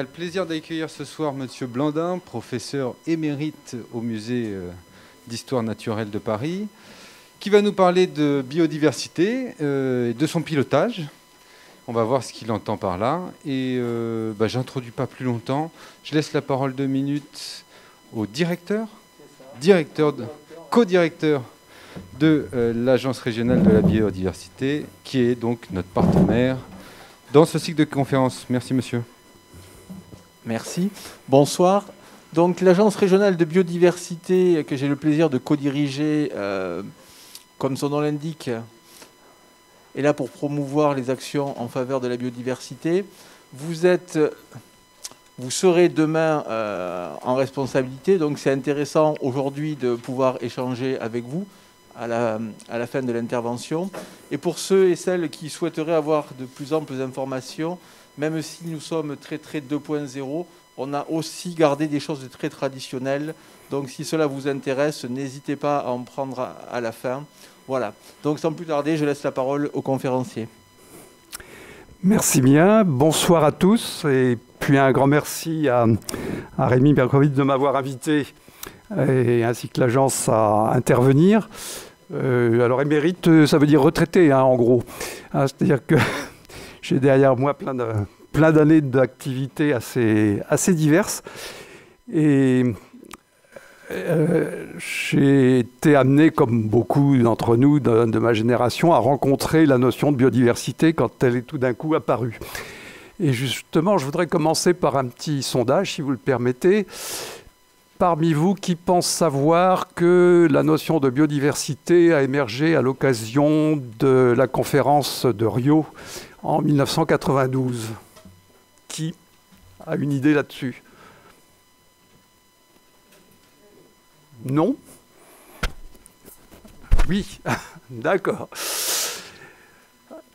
le plaisir d'accueillir ce soir Monsieur Blandin, professeur émérite au musée d'histoire naturelle de Paris, qui va nous parler de biodiversité et de son pilotage. On va voir ce qu'il entend par là. Et j'introduis pas plus longtemps. Je laisse la parole 2 minutes au co-directeur de l'Agence régionale de la biodiversité, qui est donc notre partenaire dans ce cycle de conférences. Merci, monsieur. Merci. Bonsoir. Donc, l'Agence régionale de biodiversité, que j'ai le plaisir de co-diriger, comme son nom l'indique, est là pour promouvoir les actions en faveur de la biodiversité. Vous serez demain en responsabilité, donc c'est intéressant aujourd'hui de pouvoir échanger avec vous à la fin de l'intervention. Et pour ceux et celles qui souhaiteraient avoir de plus amples informations, même si nous sommes très 2.0, on a aussi gardé des choses très traditionnelles. Donc si cela vous intéresse, n'hésitez pas à en prendre à la fin. Voilà. Donc sans plus tarder, je laisse la parole au conférencier. Merci bien. Bonsoir à tous. Et puis un grand merci à Rémi Berkovitch de m'avoir invité, et ainsi que l'agence, à intervenir. Alors émérite, ça veut dire retraité, hein, en gros. C'est-à-dire que j'ai derrière moi plein d'années d'activités assez diverses. Et j'ai été amené, comme beaucoup d'entre nous de ma génération, à rencontrer la notion de biodiversité quand elle est tout d'un coup apparue. Et justement, je voudrais commencer par un petit sondage, si vous le permettez. Parmi vous, qui pense savoir que la notion de biodiversité a émergé à l'occasion de la conférence de Rio en 1992 ? Qui a une idée là-dessus ? Non ? Oui, d'accord.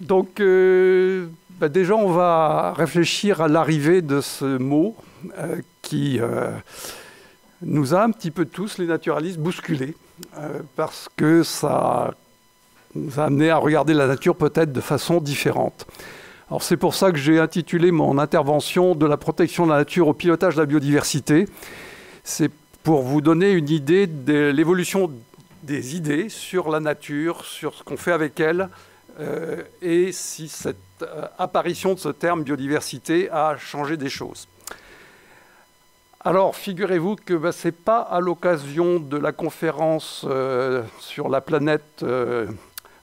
Donc, déjà, on va réfléchir à l'arrivée de ce mot qui nous a un petit peu tous, les naturalistes, bousculés, parce que ça nous a amené à regarder la nature peut-être de façon différente. Alors, c'est pour ça que j'ai intitulé mon intervention « De la protection de la nature au pilotage de la biodiversité ». C'est pour vous donner une idée de l'évolution des idées sur la nature, sur ce qu'on fait avec elle, et si cette apparition de ce terme biodiversité a changé des choses. Alors, figurez-vous que ce n'est pas à l'occasion de la conférence sur la planète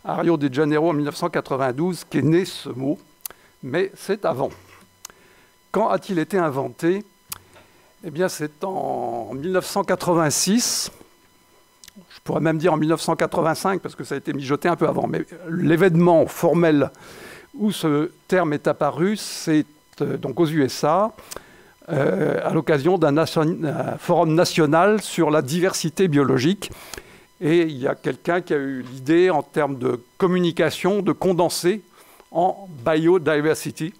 à Rio de Janeiro en 1992 qu'est né ce mot, mais c'est avant. Quand a-t-il été inventé ? Eh bien, c'est en 1986, je pourrais même dire en 1985, parce que ça a été mijoté un peu avant, mais l'événement formel où ce terme est apparu, c'est donc aux USA, à l'occasion d'un forum national sur la diversité biologique. Et il y a quelqu'un qui a eu l'idée, en termes de communication, de condenser en biodiversity.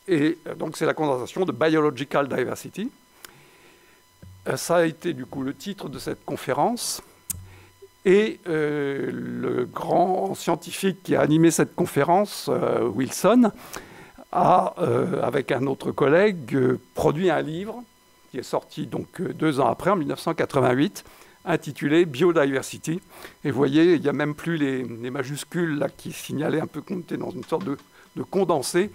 Et donc c'est la condensation de biological diversity. Ça a été du coup le titre de cette conférence. Et le grand scientifique qui a animé cette conférence, Wilson, a, avec un autre collègue, produit un livre qui est sorti donc 2 ans après, en 1988, intitulé Biodiversity. Et vous voyez, il n'y a même plus les majuscules là, qui signalaient un peu qu'on était dans une sorte de condensé.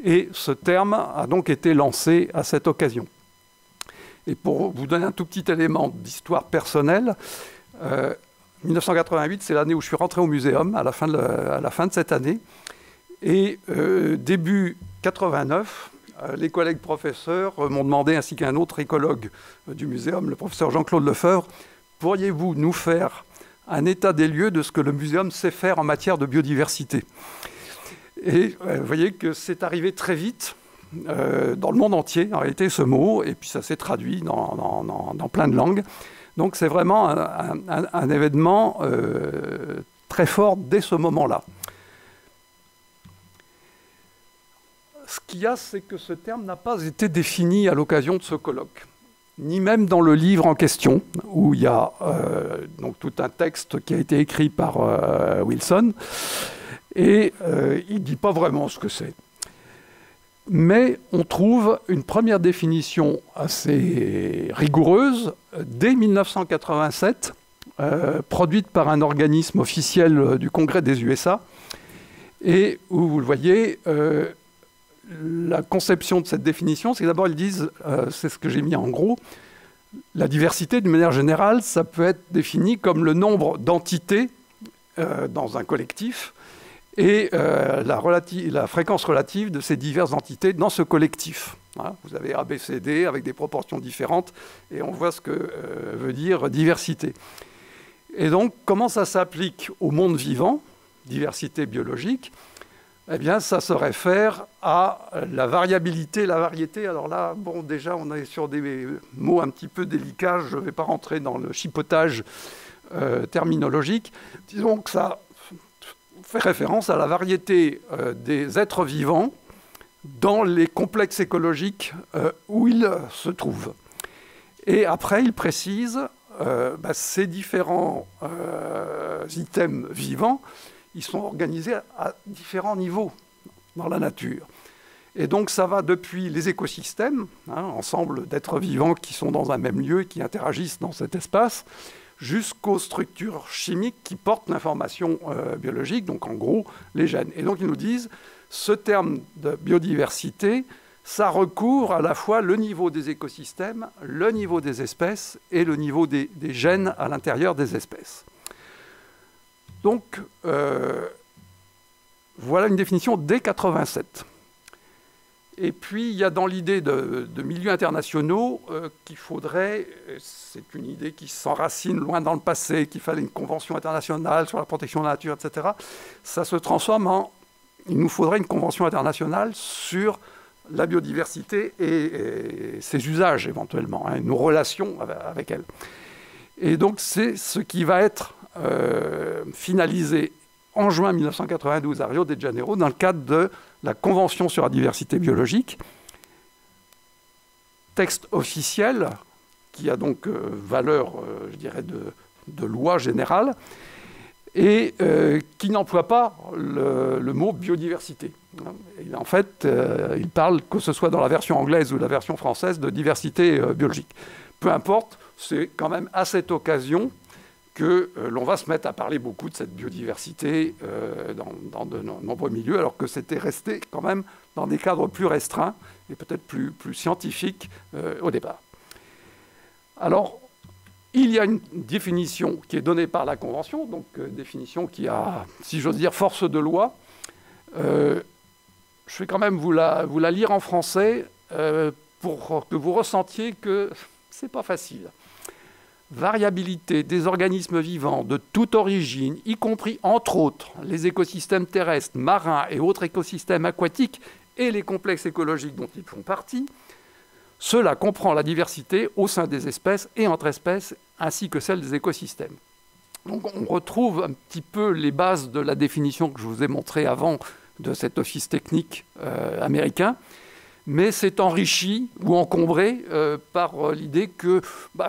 Et ce terme a donc été lancé à cette occasion. Et pour vous donner un tout petit élément d'histoire personnelle, 1988, c'est l'année où je suis rentré au muséum, à la fin de cette année. Et début 89, les collègues professeurs m'ont demandé, ainsi qu'un autre écologue du muséum, le professeur Jean-Claude Lefebvre, pourriez-vous nous faire un état des lieux de ce que le muséum sait faire en matière de biodiversité ? Et vous voyez que c'est arrivé très vite dans le monde entier, en réalité, ce mot, et puis ça s'est traduit dans plein de langues. Donc c'est vraiment un événement très fort dès ce moment-là. Ce qu'il y a, c'est que ce terme n'a pas été défini à l'occasion de ce colloque, ni même dans le livre en question, où il y a donc tout un texte qui a été écrit par Wilson, et il ne dit pas vraiment ce que c'est. mais on trouve une première définition assez rigoureuse dès 1987, produite par un organisme officiel du Congrès des USA, et où, vous le voyez, la conception de cette définition, c'est que d'abord ils disent, c'est ce que j'ai mis en gros, la diversité, d'une manière générale, ça peut être défini comme le nombre d'entités dans un collectif et la fréquence relative de ces diverses entités dans ce collectif. Hein, vous avez A, B, C, D avec des proportions différentes et on voit ce que veut dire diversité. Et donc, comment ça s'applique au monde vivant, diversité biologique? Eh bien, ça se réfère à la variabilité, la variété. Alors là, bon, déjà, on est sur des mots un petit peu délicats. Je ne vais pas rentrer dans le chipotage terminologique. Disons que ça fait référence à la variété des êtres vivants dans les complexes écologiques où ils se trouvent. Et après, il précise ces différents items vivants, ils sont organisés à différents niveaux dans la nature. Et donc ça va depuis les écosystèmes, ensemble d'êtres vivants qui sont dans un même lieu et qui interagissent dans cet espace, jusqu'aux structures chimiques qui portent l'information biologique, donc en gros les gènes. Et donc ils nous disent, ce terme de biodiversité, ça recouvre à la fois le niveau des écosystèmes, le niveau des espèces et le niveau des gènes à l'intérieur des espèces. Donc, voilà une définition dès 87. Et puis, il y a dans l'idée de milieux internationaux qu'il faudrait, c'est une idée qui s'enracine loin dans le passé, qu'il fallait une convention internationale sur la protection de la nature, etc. Ça se transforme en, il nous faudrait une convention internationale sur la biodiversité et ses usages éventuellement, nos relations avec elle. Et donc, c'est ce qui va être finalisé en juin 1992 à Rio de Janeiro dans le cadre de la Convention sur la diversité biologique, texte officiel qui a donc valeur, je dirais, de loi générale et qui n'emploie pas le mot biodiversité. Et en fait, il parle, que ce soit dans la version anglaise ou la version française, de diversité biologique. Peu importe, c'est quand même à cette occasion que l'on va se mettre à parler beaucoup de cette biodiversité dans de nombreux milieux, alors que c'était resté quand même dans des cadres plus restreints et peut-être plus scientifiques au départ. Alors, il y a une définition qui est donnée par la Convention, donc définition qui a, si j'ose dire, force de loi. Je vais quand même vous la lire en français pour que vous ressentiez que ce n'est pas facile. Variabilité des organismes vivants de toute origine, y compris, entre autres, les écosystèmes terrestres, marins et autres écosystèmes aquatiques et les complexes écologiques dont ils font partie. Cela comprend la diversité au sein des espèces et entre espèces, ainsi que celle des écosystèmes. Donc on retrouve un petit peu les bases de la définition que je vous ai montrée avant de cet office technique américain, mais c'est enrichi ou encombré par l'idée que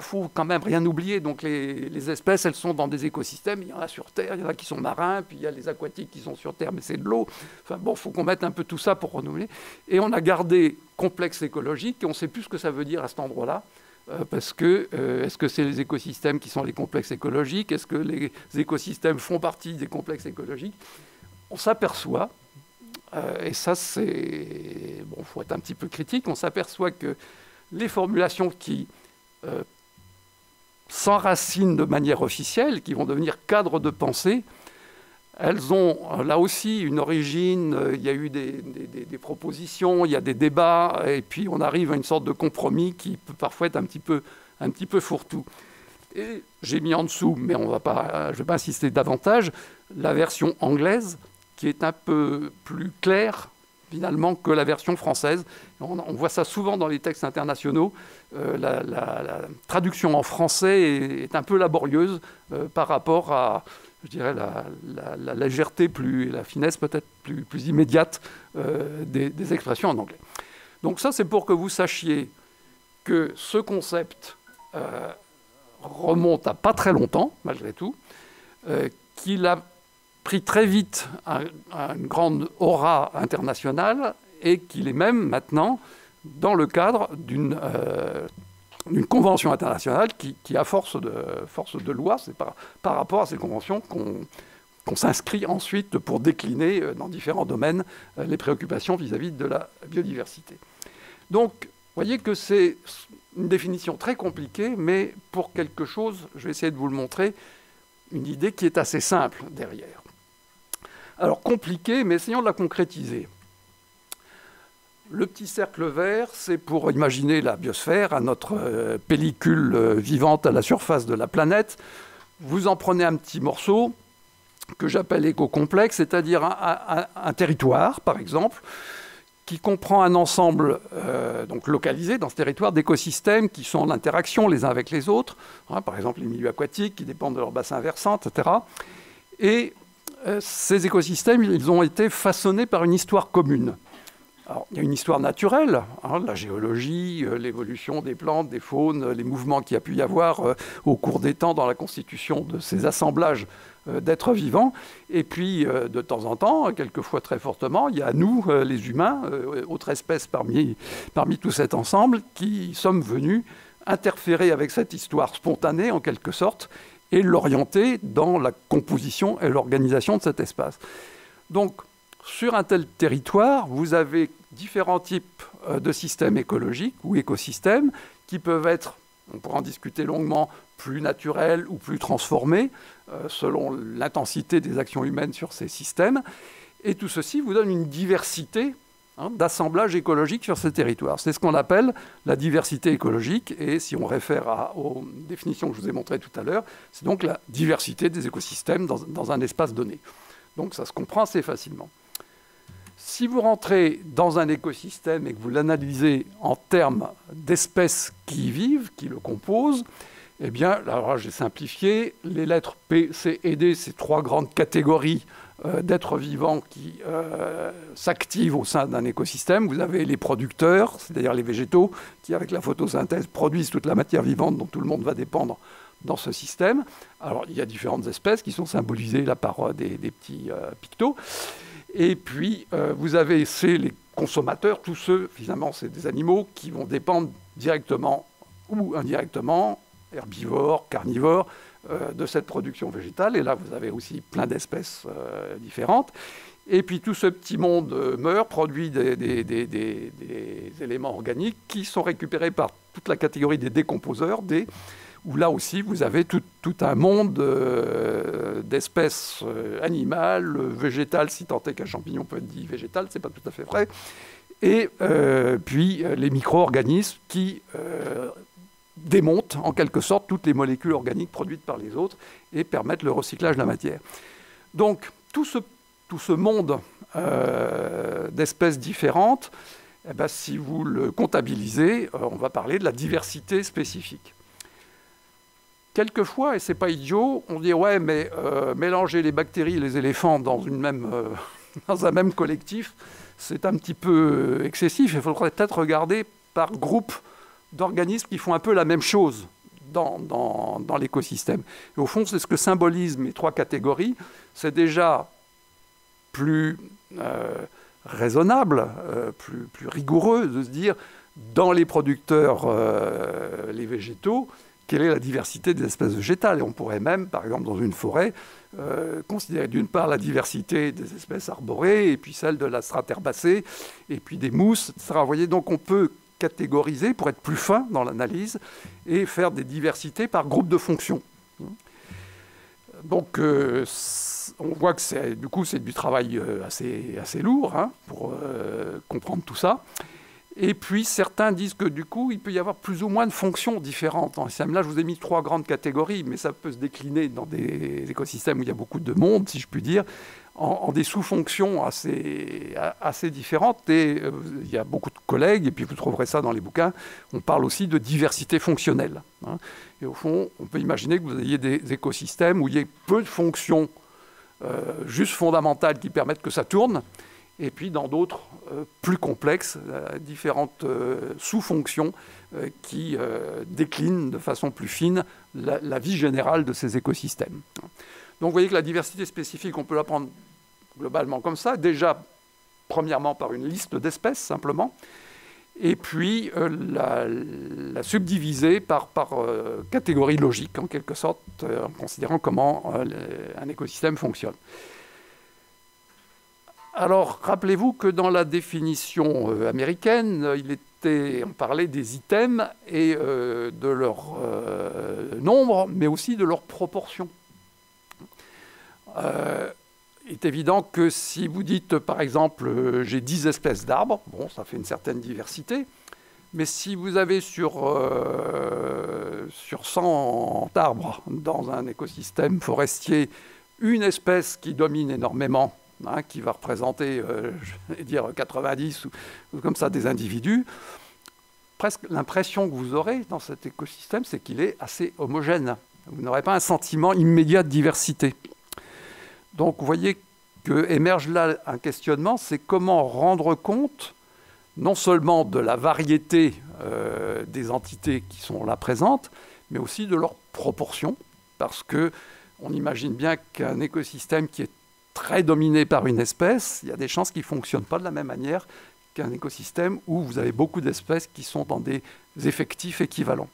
faut quand même rien oublier. Donc les espèces, elles sont dans des écosystèmes, il y en a sur Terre, il y en a qui sont marins, puis il y a les aquatiques qui sont sur Terre, mais c'est de l'eau. Enfin bon, il faut qu'on mette un peu tout ça pour renouveler. Et on a gardé complexe écologique, et on ne sait plus ce que ça veut dire à cet endroit-là, parce que est-ce que c'est les écosystèmes qui sont les complexes écologiques? Est-ce que les écosystèmes font partie des complexes écologiques? On s'aperçoit, et ça, c'est... Bon, il faut être un petit peu critique. On s'aperçoit que les formulations qui s'enracinent de manière officielle, qui vont devenir cadres de pensée, elles ont là aussi une origine. Il y a eu des propositions, il y a des débats, et puis on arrive à une sorte de compromis qui peut parfois être un petit peu fourre-tout. Et j'ai mis en dessous, mais je ne vais pas insister davantage, la version anglaise, qui est un peu plus clair, finalement, que la version française. On voit ça souvent dans les textes internationaux. La traduction en français est un peu laborieuse par rapport à, je dirais, la légèreté et la finesse peut-être plus immédiate des expressions en anglais. Donc ça, c'est pour que vous sachiez que ce concept remonte à pas très longtemps, malgré tout, qu'il a pris très vite une grande aura internationale et qu'il est même maintenant dans le cadre d'une convention internationale qui a force de loi. C'est par rapport à ces conventions qu'on s'inscrit ensuite pour décliner dans différents domaines les préoccupations vis-à-vis de la biodiversité. Donc, vous voyez que c'est une définition très compliquée, mais pour quelque chose, je vais essayer de vous le montrer, une idée qui est assez simple derrière. Alors, compliquée, mais essayons de la concrétiser. Le petit cercle vert, c'est pour imaginer la biosphère, notre pellicule vivante à la surface de la planète. Vous en prenez un petit morceau que j'appelle éco-complexe, c'est-à-dire un territoire, par exemple, qui comprend un ensemble donc localisé dans ce territoire d'écosystèmes qui sont en interaction les uns avec les autres, hein, par exemple les milieux aquatiques qui dépendent de leur bassin versant, etc. Et ces écosystèmes, ils ont été façonnés par une histoire commune. Alors, il y a une histoire naturelle, hein, la géologie, l'évolution des plantes, des faunes, les mouvements qu'il y a pu y avoir au cours des temps dans la constitution de ces assemblages d'êtres vivants. Et puis, de temps en temps, quelquefois très fortement, il y a nous, les humains, autre espèce parmi tout cet ensemble, qui sommes venus interférer avec cette histoire spontanée, en quelque sorte, et l'orienter dans la composition et l'organisation de cet espace. Donc, sur un tel territoire, vous avez différents types de systèmes écologiques ou écosystèmes qui peuvent être, on pourra en discuter longuement, plus naturels ou plus transformés, selon l'intensité des actions humaines sur ces systèmes. Et tout ceci vous donne une diversité d'assemblage écologique sur ces territoires. C'est ce qu'on appelle la diversité écologique. Et si on réfère aux définitions que je vous ai montrées tout à l'heure, c'est donc la diversité des écosystèmes dans un espace donné. Donc ça se comprend assez facilement. Si vous rentrez dans un écosystème et que vous l'analysez en termes d'espèces qui y vivent, qui le composent, eh bien, alors j'ai simplifié, les lettres P, C et D, c'est trois grandes catégories d'êtres vivants qui s'activent au sein d'un écosystème. Vous avez les producteurs, c'est-à-dire les végétaux, qui avec la photosynthèse produisent toute la matière vivante dont tout le monde va dépendre dans ce système. Alors, il y a différentes espèces qui sont symbolisées là par des petits pictos. Et puis, vous avez les consommateurs, tous ceux, finalement, c'est des animaux qui vont dépendre directement ou indirectement, herbivores, carnivores, de cette production végétale. Et là, vous avez aussi plein d'espèces différentes. Et puis, tout ce petit monde meurt, produit des éléments organiques qui sont récupérés par toute la catégorie des décomposeurs, où là aussi, vous avez tout un monde d'espèces animales, végétales, si tant est qu'un champignon peut être dit végétal, c'est pas tout à fait vrai, et puis les micro-organismes qui démontent en quelque sorte toutes les molécules organiques produites par les autres et permettent le recyclage de la matière. Donc, tout ce monde d'espèces différentes, eh ben, si vous le comptabilisez, on va parler de la diversité spécifique. Quelquefois, et c'est pas idiot, on dit ouais, mais mélanger les bactéries et les éléphants dans un même collectif, c'est un petit peu excessif. Il faudrait peut-être regarder par groupe d'organismes qui font un peu la même chose dans l'écosystème. Et au fond, c'est ce que symbolisent mes trois catégories. C'est déjà plus raisonnable, plus rigoureux de se dire dans les producteurs, les végétaux, quelle est la diversité des espèces végétales. Et on pourrait même, par exemple, dans une forêt, considérer d'une part la diversité des espèces arborées, et puis celle de la strate herbacée, et puis des mousses, etc. Vous voyez, donc on peut catégoriser, pour être plus fin dans l'analyse, et faire des diversités par groupe de fonctions. Donc, on voit que c'est du travail assez lourd pour comprendre tout ça. Et puis, certains disent que du coup, il peut y avoir plus ou moins de fonctions différentes. Là, je vous ai mis trois grandes catégories, mais ça peut se décliner dans des écosystèmes où il y a beaucoup de monde, si je puis dire, en des sous-fonctions assez différentes. Et il y a beaucoup de collègues, et puis vous trouverez ça dans les bouquins, on parle aussi de diversité fonctionnelle. Et au fond, on peut imaginer que vous ayez des écosystèmes où il y ait peu de fonctions juste fondamentales qui permettent que ça tourne, et puis dans d'autres plus complexes, différentes sous-fonctions qui déclinent de façon plus fine la vie générale de ces écosystèmes. Donc vous voyez que la diversité spécifique, on peut la prendre globalement comme ça. Déjà, premièrement par une liste d'espèces, simplement, et puis la subdiviser par catégorie logique, en quelque sorte, en considérant comment un écosystème fonctionne. Alors, rappelez-vous que dans la définition américaine, on parlait des items et de leur nombre, mais aussi de leur proportion. Il est évident que si vous dites, par exemple, j'ai 10 espèces d'arbres, bon, ça fait une certaine diversité, mais si vous avez sur 100 arbres dans un écosystème forestier, une espèce qui domine énormément, qui va représenter, je vais dire, 90 ou comme ça des individus, presque l'impression que vous aurez dans cet écosystème, c'est qu'il est assez homogène. Vous n'aurez pas un sentiment immédiat de diversité. Donc, vous voyez qu'émerge là un questionnement, c'est comment rendre compte non seulement de la variété des entités qui sont là présentes, mais aussi de leurs proportions, parce qu'on imagine bien qu'un écosystème qui est très dominé par une espèce, il y a des chances qu'il ne fonctionne pas de la même manière qu'un écosystème où vous avez beaucoup d'espèces qui sont dans des effectifs équivalents.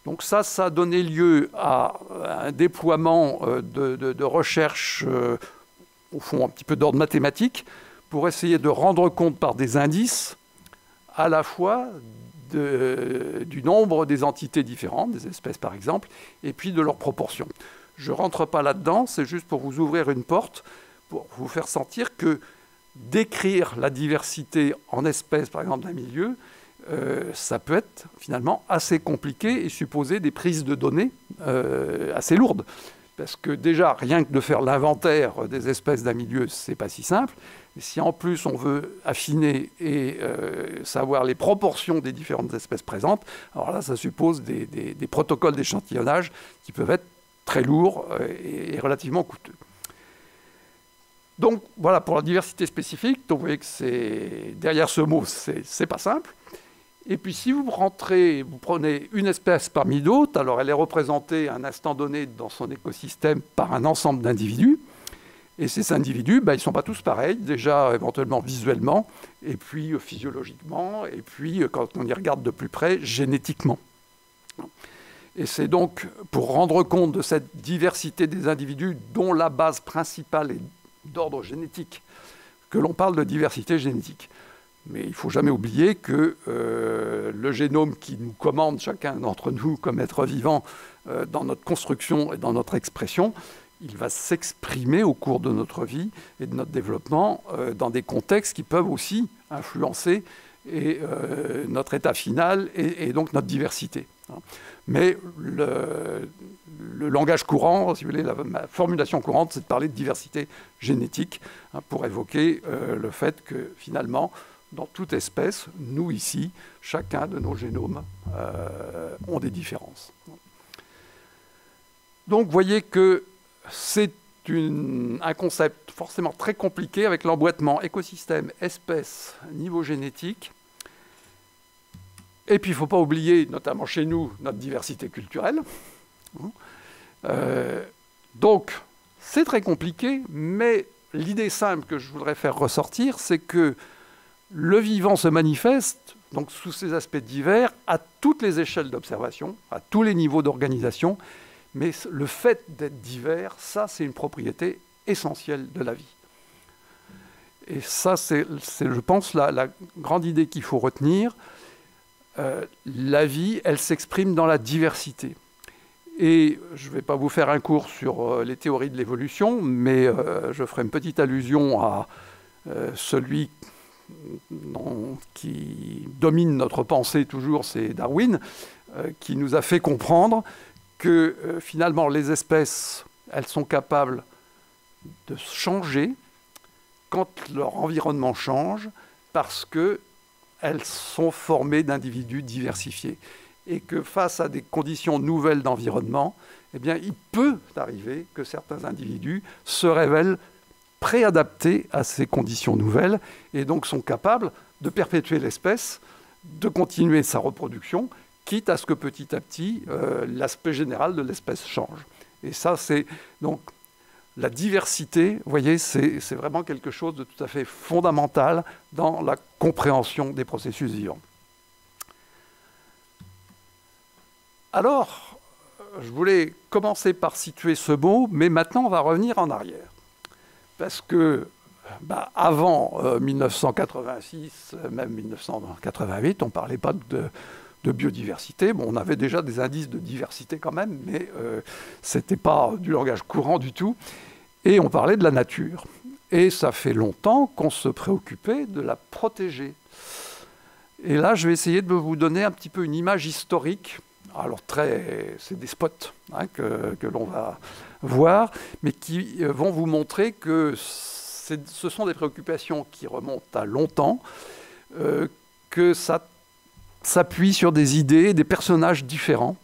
Donc ça a donné lieu à un déploiement de recherche, au fond un petit peu d'ordre mathématique, pour essayer de rendre compte par des indices à la fois du nombre des entités différentes, des espèces par exemple, et puis de leurs proportions. Je ne rentre pas là-dedans, c'est juste pour vous ouvrir une porte, pour vous faire sentir que décrire la diversité en espèces, par exemple, d'un milieu, ça peut être finalement assez compliqué et supposer des prises de données assez lourdes. Parce que déjà, rien que de faire l'inventaire des espèces d'un milieu, ce n'est pas si simple. Et si en plus on veut affiner et savoir les proportions des différentes espèces présentes, alors là, ça suppose des protocoles d'échantillonnage qui peuvent être très lourds et relativement coûteux. Donc voilà pour la diversité spécifique. Donc vous voyez que derrière ce mot, c'est pas simple. Et puis si vous prenez une espèce parmi d'autres, alors elle est représentée à un instant donné dans son écosystème par un ensemble d'individus. Et ces individus, ils ne sont pas tous pareils, déjà éventuellement visuellement, et puis physiologiquement, et puis quand on y regarde de plus près, génétiquement. Et c'est donc pour rendre compte de cette diversité des individus dont la base principale est d'ordre génétique que l'on parle de diversité génétique. Mais il ne faut jamais oublier que le génome qui nous commande chacun d'entre nous comme être vivant dans notre construction et dans notre expression, il va s'exprimer au cours de notre vie et de notre développement dans des contextes qui peuvent aussi influencer notre état final et donc notre diversité. Mais le langage courant, si vous voulez, la formulation courante, c'est de parler de diversité génétique pour évoquer le fait que finalement, dans toute espèce, nous ici, chacun de nos génomes ont des différences. Donc vous voyez que c'est un concept forcément très compliqué avec l'emboîtement écosystème, espèce, niveau génétique. Et puis il ne faut pas oublier, notamment chez nous, notre diversité culturelle. Donc c'est très compliqué, mais l'idée simple que je voudrais faire ressortir, c'est que le vivant se manifeste donc sous ses aspects divers à toutes les échelles d'observation, à tous les niveaux d'organisation, mais le fait d'être divers, ça c'est une propriété essentielle de la vie. Et ça c'est je pense, la grande idée qu'il faut retenir. La vie, elle s'exprime dans la diversité. Et je ne vais pas vous faire un cours sur les théories de l'évolution, mais je ferai une petite allusion à celui qui domine notre pensée toujours, c'est Darwin, qui nous a fait comprendre que finalement les espèces, elles sont capables de changer quand leur environnement change, parce qu'elles sont formées d'individus diversifiés. Et que face à des conditions nouvelles d'environnement, eh bien, il peut arriver que certains individus se révèlent préadaptés à ces conditions nouvelles et donc sont capables de perpétuer l'espèce, de continuer sa reproduction, quitte à ce que petit à petit, l'aspect général de l'espèce change. Et ça, c'est donc la diversité, vous voyez, c'est vraiment quelque chose de tout à fait fondamental dans la compréhension des processus vivants. Alors, je voulais commencer par situer ce mot, mais maintenant on va revenir en arrière. Parce que avant 1986, même 1988, on ne parlait pas de biodiversité. Bon, on avait déjà des indices de diversité quand même, mais ce n'était pas du langage courant du tout. Et on parlait de la nature. Et ça fait longtemps qu'on se préoccupait de la protéger. Et là, je vais essayer de vous donner un petit peu une image historique. Alors, c'est des spots que l'on va voir, mais qui vont vous montrer que ce sont des préoccupations qui remontent à longtemps, que ça s'appuie sur des idées, des personnages différents,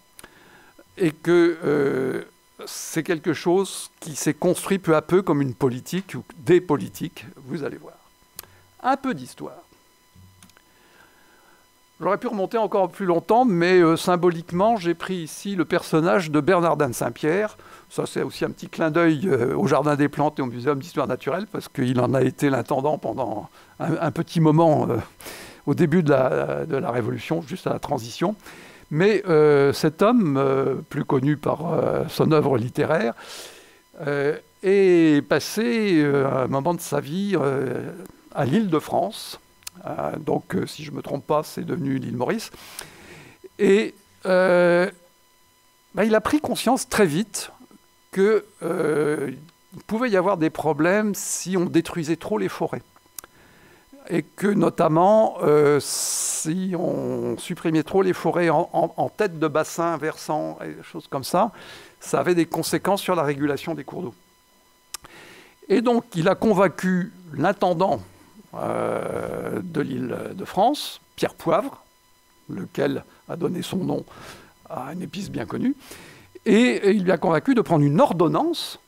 et que c'est quelque chose qui s'est construit peu à peu comme une politique, ou des politiques, vous allez voir. Un peu d'histoire. J'aurais pu remonter encore plus longtemps, mais symboliquement, j'ai pris ici le personnage de Bernardin de Saint-Pierre. Ça, c'est aussi un petit clin d'œil au Jardin des Plantes et au Muséum d'Histoire Naturelle, parce qu'il en a été l'intendant pendant un petit moment au début de la Révolution, juste à la transition. Mais cet homme, plus connu par son œuvre littéraire, est passé un moment de sa vie à l'Île-de-France. Donc, si je ne me trompe pas, c'est devenu l'île Maurice. Et il a pris conscience très vite qu'il pouvait y avoir des problèmes si on détruisait trop les forêts. Et que notamment, si on supprimait trop les forêts en tête de bassin, versant, et des choses comme ça, ça avait des conséquences sur la régulation des cours d'eau. Et donc, il a convaincu l'intendant de l'Île-de-France, Pierre Poivre, lequel a donné son nom à une épice bien connue, et il lui a convaincu de prendre une ordonnance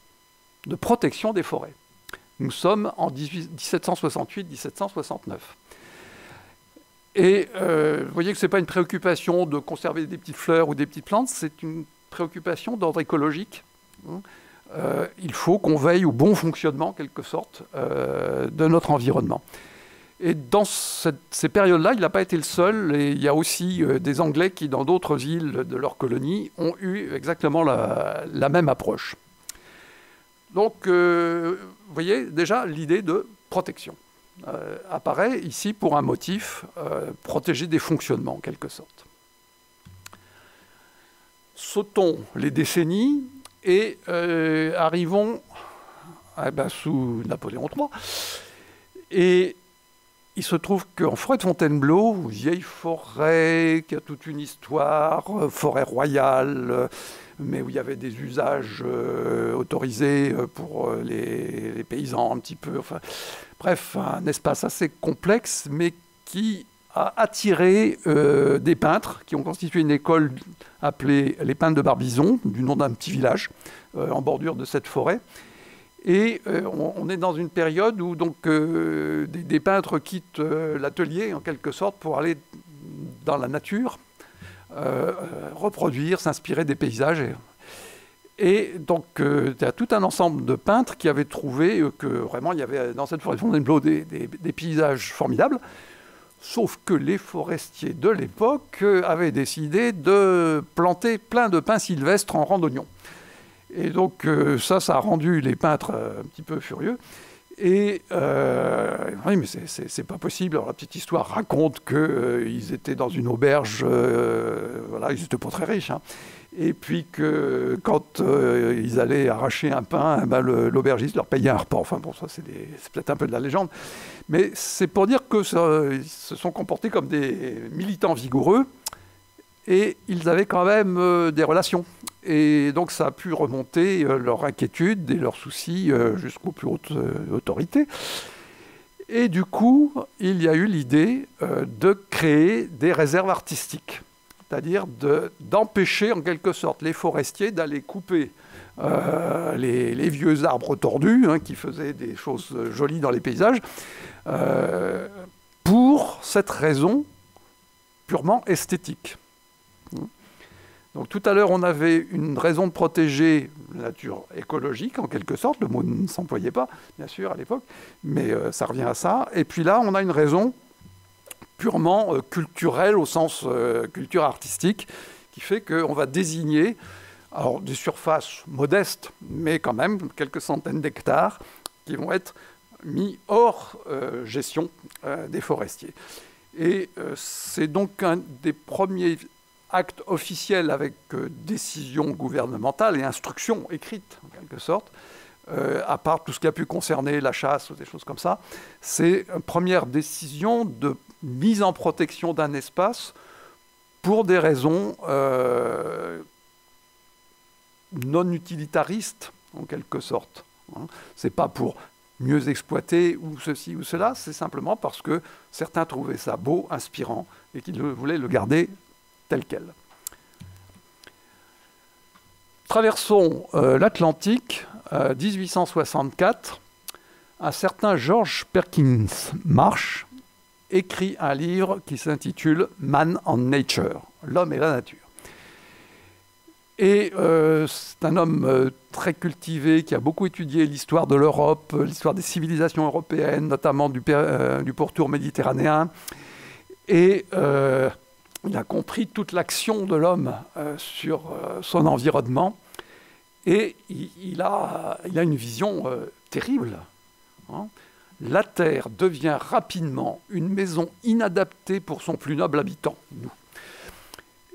de protection des forêts. Nous sommes en 1768-1769. Et vous voyez que ce n'est pas une préoccupation de conserver des petites fleurs ou des petites plantes, c'est une préoccupation d'ordre écologique. Il faut qu'on veille au bon fonctionnement, en quelque sorte, de notre environnement. Et dans ces périodes-là, il n'a pas été le seul, et il y a aussi des Anglais qui, dans d'autres îles de leur colonie, ont eu exactement la même approche. Donc, vous voyez, déjà, l'idée de protection apparaît ici pour un motif, protéger des fonctionnements, en quelque sorte. Sautons les décennies et arrivons sous Napoléon III. Et il se trouve qu'en forêt de Fontainebleau, vieille forêt, qui a toute une histoire, forêt royale, mais où il y avait des usages autorisés pour les paysans un petit peu. Enfin, bref, un espace assez complexe, mais qui a attiré des peintres qui ont constitué une école appelée les peintres de Barbizon, du nom d'un petit village en bordure de cette forêt. Et on est dans une période où donc, des peintres quittent l'atelier, en quelque sorte, pour aller dans la nature, reproduire, s'inspirer des paysages. Et donc, il y a tout un ensemble de peintres qui avaient trouvé que vraiment, il y avait dans cette forêt de Fontainebleau des paysages formidables, sauf que les forestiers de l'époque avaient décidé de planter plein de pins sylvestres en rang d'oignons. Et donc, ça a rendu les peintres un petit peu furieux. Et oui, mais c'est pas possible. Alors, la petite histoire raconte qu'ils étaient dans une auberge, voilà, ils n'étaient pas très riches, hein. Et puis que quand ils allaient arracher un pain, l'aubergiste leur payait un repas. Enfin bon, ça c'est peut-être un peu de la légende. Mais c'est pour dire qu'ils se sont comportés comme des militants vigoureux et ils avaient quand même des relations. Et donc ça a pu remonter leur inquiétude et leurs soucis jusqu'aux plus hautes autorités. Et du coup, il y a eu l'idée de créer des réserves artistiques, c'est-à-dire d'empêcher en quelque sorte les forestiers d'aller couper les vieux arbres tordus, hein, qui faisaient des choses jolies dans les paysages, pour cette raison purement esthétique. Donc tout à l'heure, on avait une raison de protéger la nature écologique, en quelque sorte. Le mot ne s'employait pas, bien sûr, à l'époque, mais ça revient à ça. Et puis là, on a une raison purement culturelle, au sens culture artistique, qui fait qu'on va désigner alors, des surfaces modestes, mais quand même quelques centaines d'hectares, qui vont être mis hors gestion des forestiers. Et c'est donc un des premiers actes officiels avec décision gouvernementale et instruction écrite, en quelque sorte, à part tout ce qui a pu concerner la chasse ou des choses comme ça. C'est une première décision de mise en protection d'un espace pour des raisons non utilitaristes, en quelque sorte. Ce n'est pas pour mieux exploiter ou ceci ou cela, c'est simplement parce que certains trouvaient ça beau, inspirant, et qu'ils voulaient le garder tel quel. Traversons l'Atlantique, 1864. Un certain George Perkins Marsh écrit un livre qui s'intitule « Man and Nature », l'homme et la nature. Et c'est un homme très cultivé qui a beaucoup étudié l'histoire de l'Europe, l'histoire des civilisations européennes, notamment du pourtour méditerranéen. Et il a compris toute l'action de l'homme sur son environnement. Et il a une vision terrible. La Terre devient rapidement une maison inadaptée pour son plus noble habitant, nous.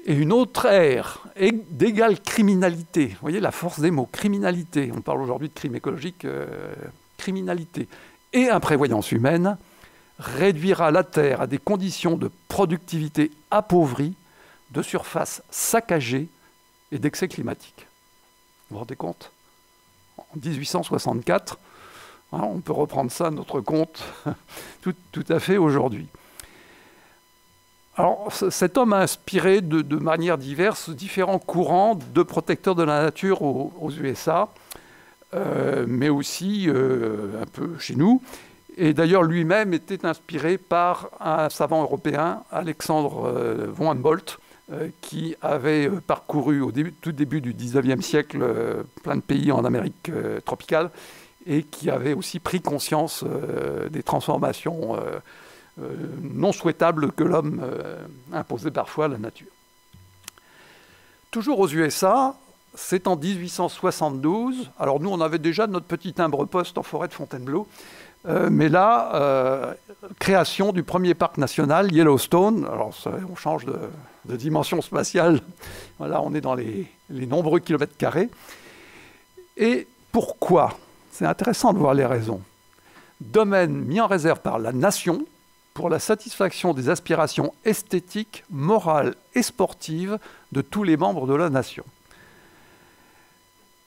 Et une autre ère d'égale criminalité. Vous voyez la force des mots, criminalité. On parle aujourd'hui de crime écologique, criminalité. Et imprévoyance humaine réduira la Terre à des conditions de productivité appauvries, de surface saccagée et d'excès climatique. Vous vous rendez compte? En 1864, on peut reprendre ça à notre compte tout à fait aujourd'hui. Alors, cet homme a inspiré de manière diverse différents courants de protecteurs de la nature aux USA, mais aussi un peu chez nous. Et d'ailleurs, lui-même était inspiré par un savant européen, Alexandre von Humboldt, qui avait parcouru au tout début du XIXe siècle plein de pays en Amérique tropicale et qui avait aussi pris conscience des transformations non souhaitable que l'homme imposait parfois à la nature. Toujours aux USA, c'est en 1872. Alors nous, on avait déjà notre petit timbre-poste en forêt de Fontainebleau, mais là, création du premier parc national, Yellowstone. Alors on change de dimension spatiale. Voilà, on est dans les nombreux kilomètres carrés. Et pourquoi? C'est intéressant de voir les raisons. Domaine mis en réserve par la nation, pour la satisfaction des aspirations esthétiques, morales et sportives de tous les membres de la nation.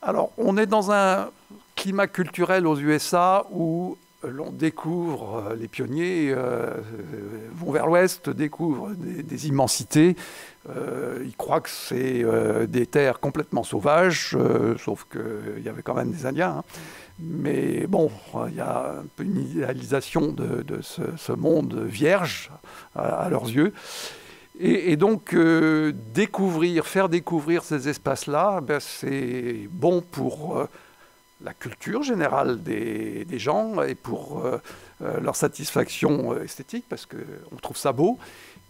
Alors, on est dans un climat culturel aux USA où l'on découvre, les pionniers vont vers l'ouest, découvrent des immensités. Ils croient que c'est des terres complètement sauvages, sauf qu'il y avait quand même des Indiens. Mais bon, il y a un peu une idéalisation de ce monde vierge à leurs yeux. Et donc, faire découvrir ces espaces-là, c'est bon pour la culture générale des gens et pour leur satisfaction esthétique, parce qu'on trouve ça beau,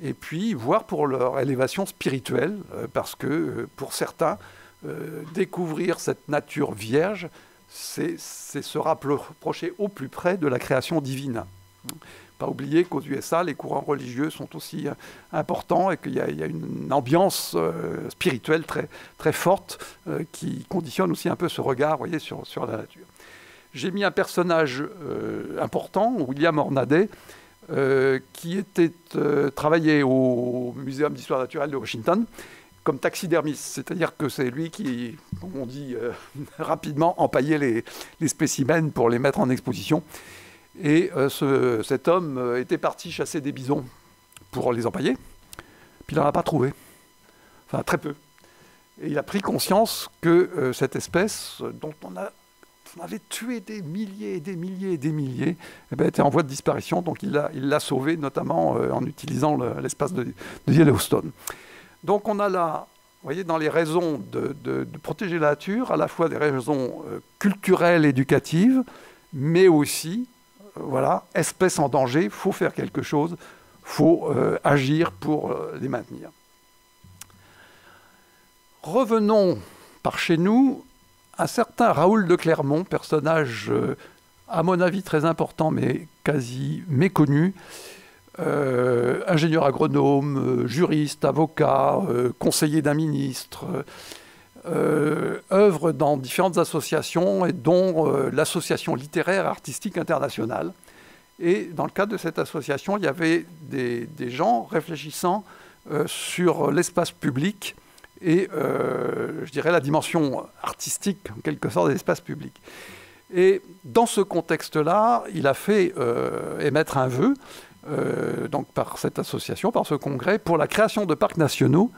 et puis voire pour leur élévation spirituelle, parce que pour certains, découvrir cette nature vierge, c'est se rapprocher au plus près de la création divine. Pas oublier qu'aux USA, les courants religieux sont aussi importants et qu'il y a une ambiance spirituelle très, très forte qui conditionne aussi un peu ce regard, voyez, sur la nature. J'ai mis un personnage important, William Hornaday, qui travaillait au Muséum d'histoire naturelle de Washington, comme taxidermiste, c'est-à-dire que c'est lui qui, comme on dit rapidement, empaillait les spécimens pour les mettre en exposition. Et cet homme était parti chasser des bisons pour les empailler, puis il n'en a pas trouvé, enfin très peu. Et il a pris conscience que cette espèce, dont on avait tué des milliers et des milliers et des milliers, était en voie de disparition, donc il l'a sauvée, notamment en utilisant l'espace de Yellowstone. Donc on a là voyez, dans les raisons de protéger la nature, à la fois des raisons culturelles, éducatives, mais aussi, voilà, espèces en danger, il faut faire quelque chose, il faut agir pour les maintenir. Revenons par chez nous, un certain Raoul de Clermont, personnage à mon avis très important, mais quasi méconnu, ingénieur agronome, juriste, avocat, conseiller d'un ministre, œuvre dans différentes associations, et dont l'association littéraire et artistique internationale. Et dans le cadre de cette association, il y avait des gens réfléchissant sur l'espace public et, je dirais, la dimension artistique, en quelque sorte, de l'espace public. Et dans ce contexte-là, il a fait émettre un vœu, donc par cette association, par ce congrès, pour la création de parcs nationaux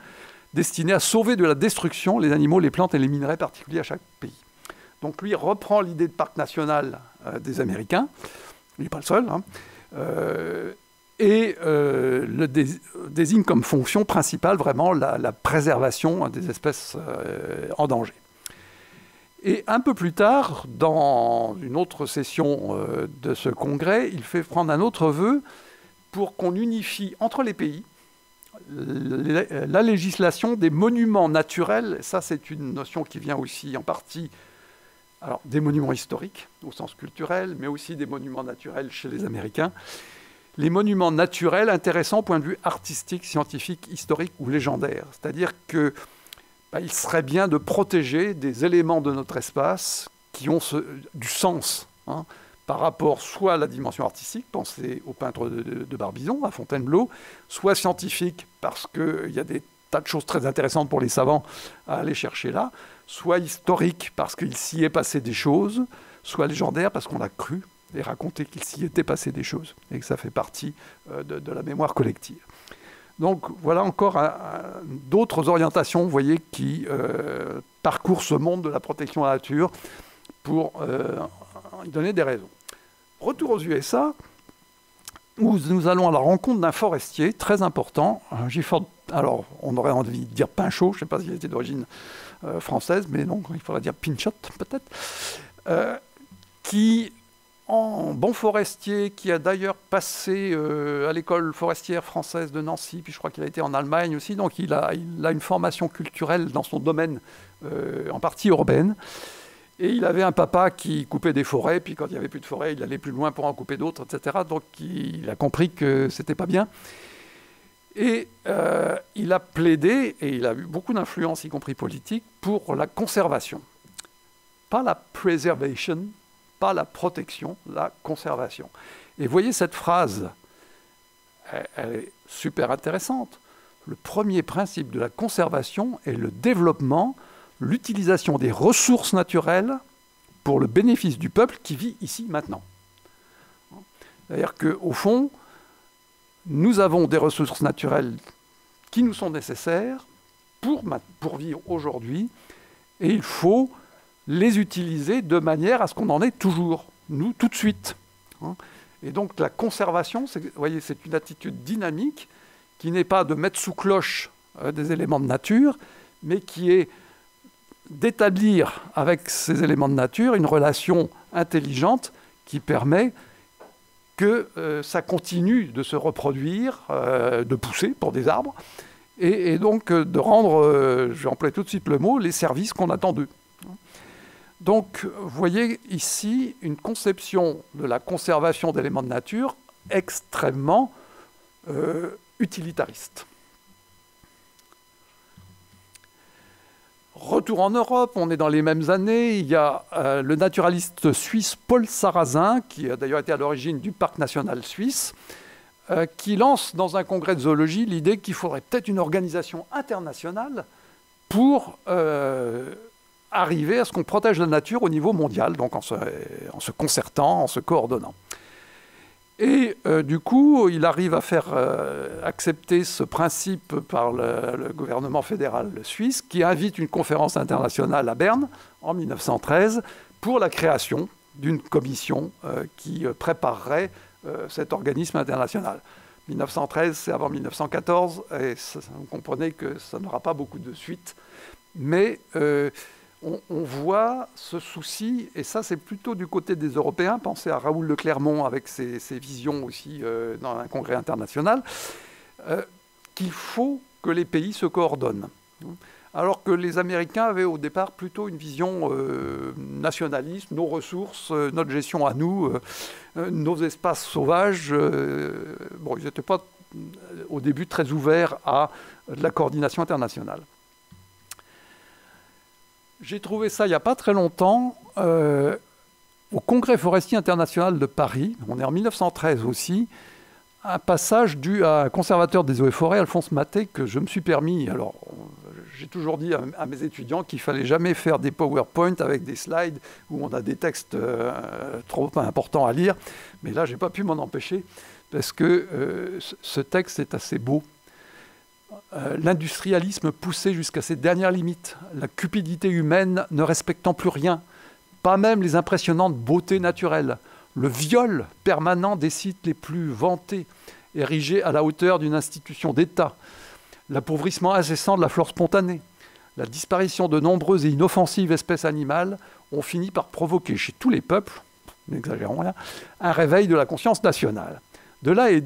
destinés à sauver de la destruction les animaux, les plantes et les minerais particuliers à chaque pays. Donc lui reprend l'idée de parc national des Américains, il n'est pas le seul, hein, et le désigne comme fonction principale vraiment la préservation des espèces en danger. Et un peu plus tard, dans une autre session de ce congrès, il fait prendre un autre vœu pour qu'on unifie entre les pays la législation des monuments naturels. Ça, c'est une notion qui vient aussi en partie des monuments historiques, au sens culturel, mais aussi des monuments naturels chez les Américains. Les monuments naturels intéressants au point de vue artistique, scientifique, historique ou légendaire. C'est-à-dire que il serait bien de protéger des éléments de notre espace qui ont du sens, hein, par rapport soit à la dimension artistique, pensez au peintre de Barbizon, à Fontainebleau, soit scientifique, parce qu'il y a des tas de choses très intéressantes pour les savants à aller chercher là, soit historique, parce qu'il s'y est passé des choses, soit légendaire, parce qu'on a cru et raconté qu'il s'y était passé des choses, et que ça fait partie de la mémoire collective. Donc voilà encore d'autres orientations, vous voyez, qui parcourent ce monde de la protection de la nature pour y donner des raisons. Retour aux USA, où nous allons à la rencontre d'un forestier très important, Gifford, alors on aurait envie de dire Pinchot, je ne sais pas s'il était d'origine française, mais non, il faudrait dire Pinchot peut-être, qui, en bon forestier, qui a d'ailleurs passé à l'école forestière française de Nancy, puis je crois qu'il a été en Allemagne aussi, donc il a une formation culturelle dans son domaine, en partie urbaine. Et il avait un papa qui coupait des forêts, puis quand il n'y avait plus de forêt, il allait plus loin pour en couper d'autres, etc. Donc il a compris que c'était pas bien. Et il a plaidé, et il a eu beaucoup d'influence, y compris politique, pour la conservation. Pas la preservation, pas la protection, la conservation. Et voyez cette phrase, elle est super intéressante. Le premier principe de la conservation est le développement, l'utilisation des ressources naturelles pour le bénéfice du peuple qui vit ici maintenant. C'est-à-dire qu'au fond, nous avons des ressources naturelles qui nous sont nécessaires pour vivre aujourd'hui, et il faut les utiliser de manière à ce qu'on en ait toujours, nous, tout de suite. Et donc la conservation, vous voyez, c'est une attitude dynamique qui n'est pas de mettre sous cloche des éléments de nature, mais qui est d'établir avec ces éléments de nature une relation intelligente qui permet que ça continue de se reproduire, de pousser pour des arbres, et donc de rendre, je vais employer tout de suite le mot, les services qu'on attend d'eux. Donc, vous voyez ici une conception de la conservation d'éléments de nature extrêmement utilitariste. Retour en Europe, on est dans les mêmes années. Il y a le naturaliste suisse Paul Sarrazin, qui a d'ailleurs été à l'origine du parc national suisse, qui lance dans un congrès de zoologie l'idée qu'il faudrait peut-être une organisation internationale pour arriver à ce qu'on protège la nature au niveau mondial, donc en se concertant, en se coordonnant. Et du coup, il arrive à faire accepter ce principe par le gouvernement fédéral suisse, qui invite une conférence internationale à Berne en 1913 pour la création, d'une commission qui préparerait cet organisme international. 1913, c'est avant 1914, et vous comprenez que ça n'aura pas beaucoup de suite. Mais on voit ce souci, et ça c'est plutôt du côté des Européens. Pensez à Raoul de Clermont avec ses visions aussi dans un congrès international, qu'il faut que les pays se coordonnent. Alors que les Américains avaient au départ plutôt une vision nationaliste, nos ressources, notre gestion à nous, nos espaces sauvages. Bon, ils n'étaient pas au début très ouverts à la coordination internationale. J'ai trouvé ça il n'y a pas très longtemps au Congrès forestier international de Paris, on est en 1913 aussi, un passage dû à un conservateur des eaux et forêts, Alphonse Maté, que je me suis permis. Alors, j'ai toujours dit à mes étudiants qu'il ne fallait jamais faire des PowerPoint avec des slides où on a des textes trop importants à lire. Mais là, je n'ai pas pu m'en empêcher parce que ce texte est assez beau. L'industrialisme poussé jusqu'à ses dernières limites, la cupidité humaine ne respectant plus rien, pas même les impressionnantes beautés naturelles, le viol permanent des sites les plus vantés, érigés à la hauteur d'une institution d'État, l'appauvrissement incessant de la flore spontanée, la disparition de nombreuses et inoffensives espèces animales ont fini par provoquer chez tous les peuples, n'exagérons rien, un réveil de la conscience nationale. De là est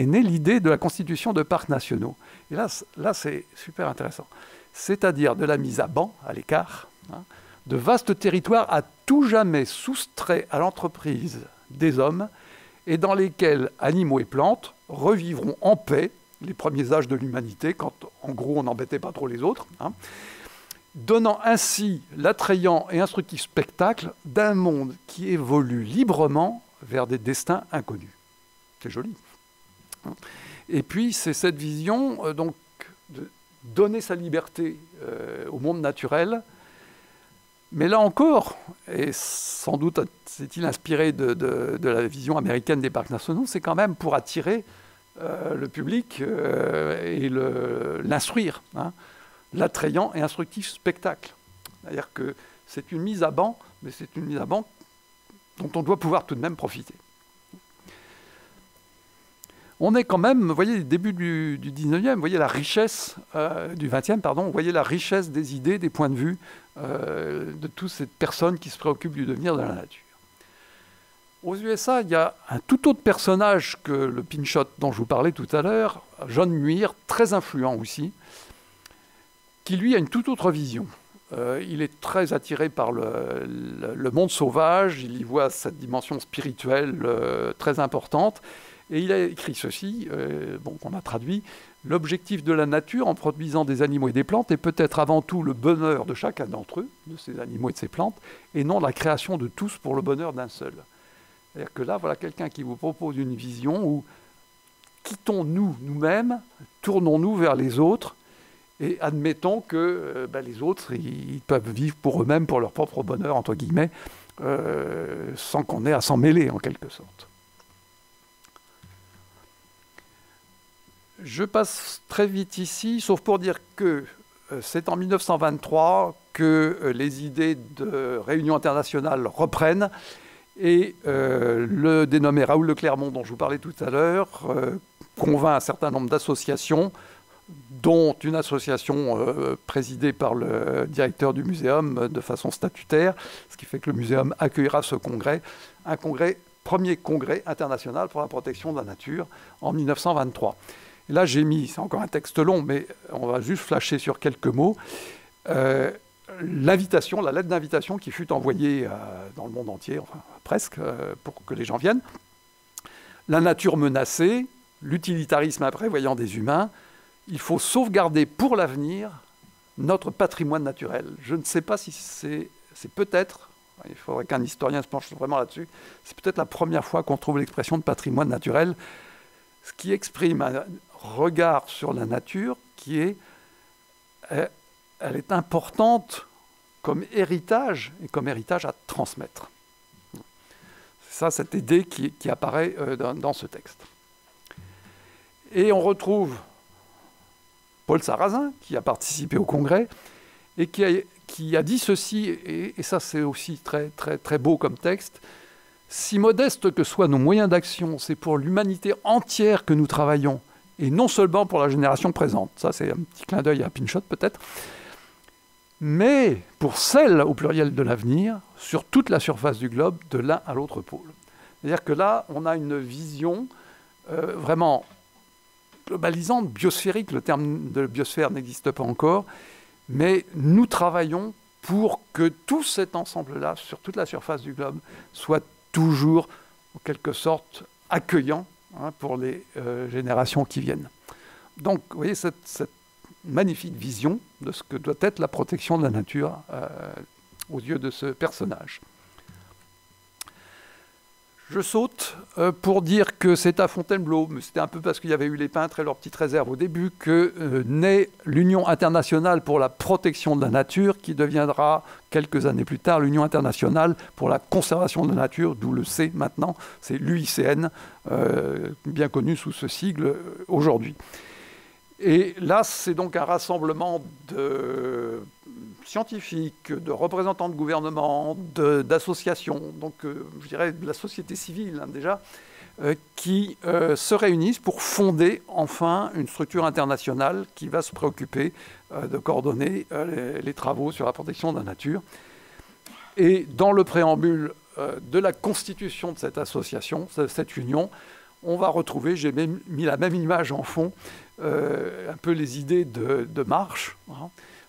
née l'idée de la constitution de parcs nationaux. Et là c'est super intéressant. C'est-à-dire de la mise à banc, à l'écart, de vastes territoires à tout jamais soustraits à l'entreprise des hommes et dans lesquels animaux et plantes revivront en paix les premiers âges de l'humanité, quand en gros on n'embêtait pas trop les autres, donnant ainsi l'attrayant et instructif spectacle d'un monde qui évolue librement vers des destins inconnus. C'est joli. Et puis, c'est cette vision donc, de donner sa liberté au monde naturel. Mais là encore, et sans doute c'est-il inspiré de la vision américaine des parcs nationaux, c'est quand même pour attirer le public et l'instruire. L'attrayant et instructif spectacle. C'est-à-dire que c'est une mise à banc, mais c'est une mise à banc dont on doit pouvoir tout de même profiter. On est quand même, vous voyez, début du 19e, vous voyez la richesse, du 20e, pardon, vous voyez la richesse des idées, des points de vue de toutes ces personnes qui se préoccupent du devenir de la nature. Aux USA, il y a un tout autre personnage que le Pinchot dont je vous parlais tout à l'heure, John Muir, très influent aussi, qui lui a une toute autre vision. Il est très attiré par le monde sauvage, il y voit cette dimension spirituelle très importante, et il a écrit ceci, qu'on a traduit: l'objectif de la nature en produisant des animaux et des plantes est peut-être avant tout le bonheur de chacun d'entre eux, de ces animaux et de ces plantes, et non la création de tous pour le bonheur d'un seul. C'est-à-dire que là, voilà quelqu'un qui vous propose une vision où quittons-nous nous-mêmes, tournons-nous vers les autres, et admettons que les autres, ils peuvent vivre pour eux-mêmes, pour leur propre bonheur, entre guillemets, sans qu'on ait à s'en mêler, en quelque sorte. Je passe très vite ici, sauf pour dire que c'est en 1923 que les idées de réunion internationale reprennent, et le dénommé Raoul de Clermont, dont je vous parlais tout à l'heure, convainc un certain nombre d'associations, dont une association présidée par le directeur du muséum de façon statutaire, ce qui fait que le muséum accueillera ce congrès, premier congrès international pour la protection de la nature, en 1923. Et là, j'ai mis, c'est encore un texte long, mais on va juste flasher sur quelques mots, l'invitation, la lettre d'invitation qui fut envoyée dans le monde entier, enfin presque, pour que les gens viennent. La nature menacée, l'utilitarisme imprévoyant des humains, il faut sauvegarder pour l'avenir notre patrimoine naturel. Je ne sais pas si c'est peut-être, il faudrait qu'un historien se penche vraiment là-dessus, c'est peut-être la première fois qu'on trouve l'expression de patrimoine naturel, ce qui exprime un regard sur la nature qui est, elle est importante comme héritage, et comme héritage à transmettre. C'est ça, cette idée qui apparaît dans ce texte. Et on retrouve Paul Sarrazin, qui a participé au congrès, et qui a dit ceci, et ça c'est aussi très, très, très beau comme texte: Si modestes que soient nos moyens d'action, c'est pour l'humanité entière que nous travaillons, et non seulement pour la génération présente. Ça, c'est un petit clin d'œil à Pinchot, peut-être. Mais pour celle, au pluriel, de l'avenir, sur toute la surface du globe, de l'un à l'autre pôle. C'est-à-dire que là, on a une vision vraiment globalisante, biosphérique. Le terme de biosphère n'existe pas encore, mais nous travaillons pour que tout cet ensemble-là, sur toute la surface du globe, soit toujours, en quelque sorte, accueillant pour les générations qui viennent. Donc, vous voyez, cette magnifique vision de ce que doit être la protection de la nature aux yeux de ce personnage. Je saute pour dire que c'est à Fontainebleau, mais c'était un peu parce qu'il y avait eu les peintres et leurs petites réserves au début, que naît l'Union internationale pour la protection de la nature, qui deviendra quelques années plus tard l'Union internationale pour la conservation de la nature, d'où le C maintenant, c'est l'UICN, bien connu sous ce sigle aujourd'hui. Et là, c'est donc un rassemblement de scientifiques, de représentants de gouvernements, d'associations, donc je dirais de la société civile déjà, qui se réunissent pour fonder enfin une structure internationale qui va se préoccuper de coordonner les travaux sur la protection de la nature. Et dans le préambule de la constitution de cette association, cette union, on va retrouver, j'ai mis la même image en fond, un peu les idées de Marsh.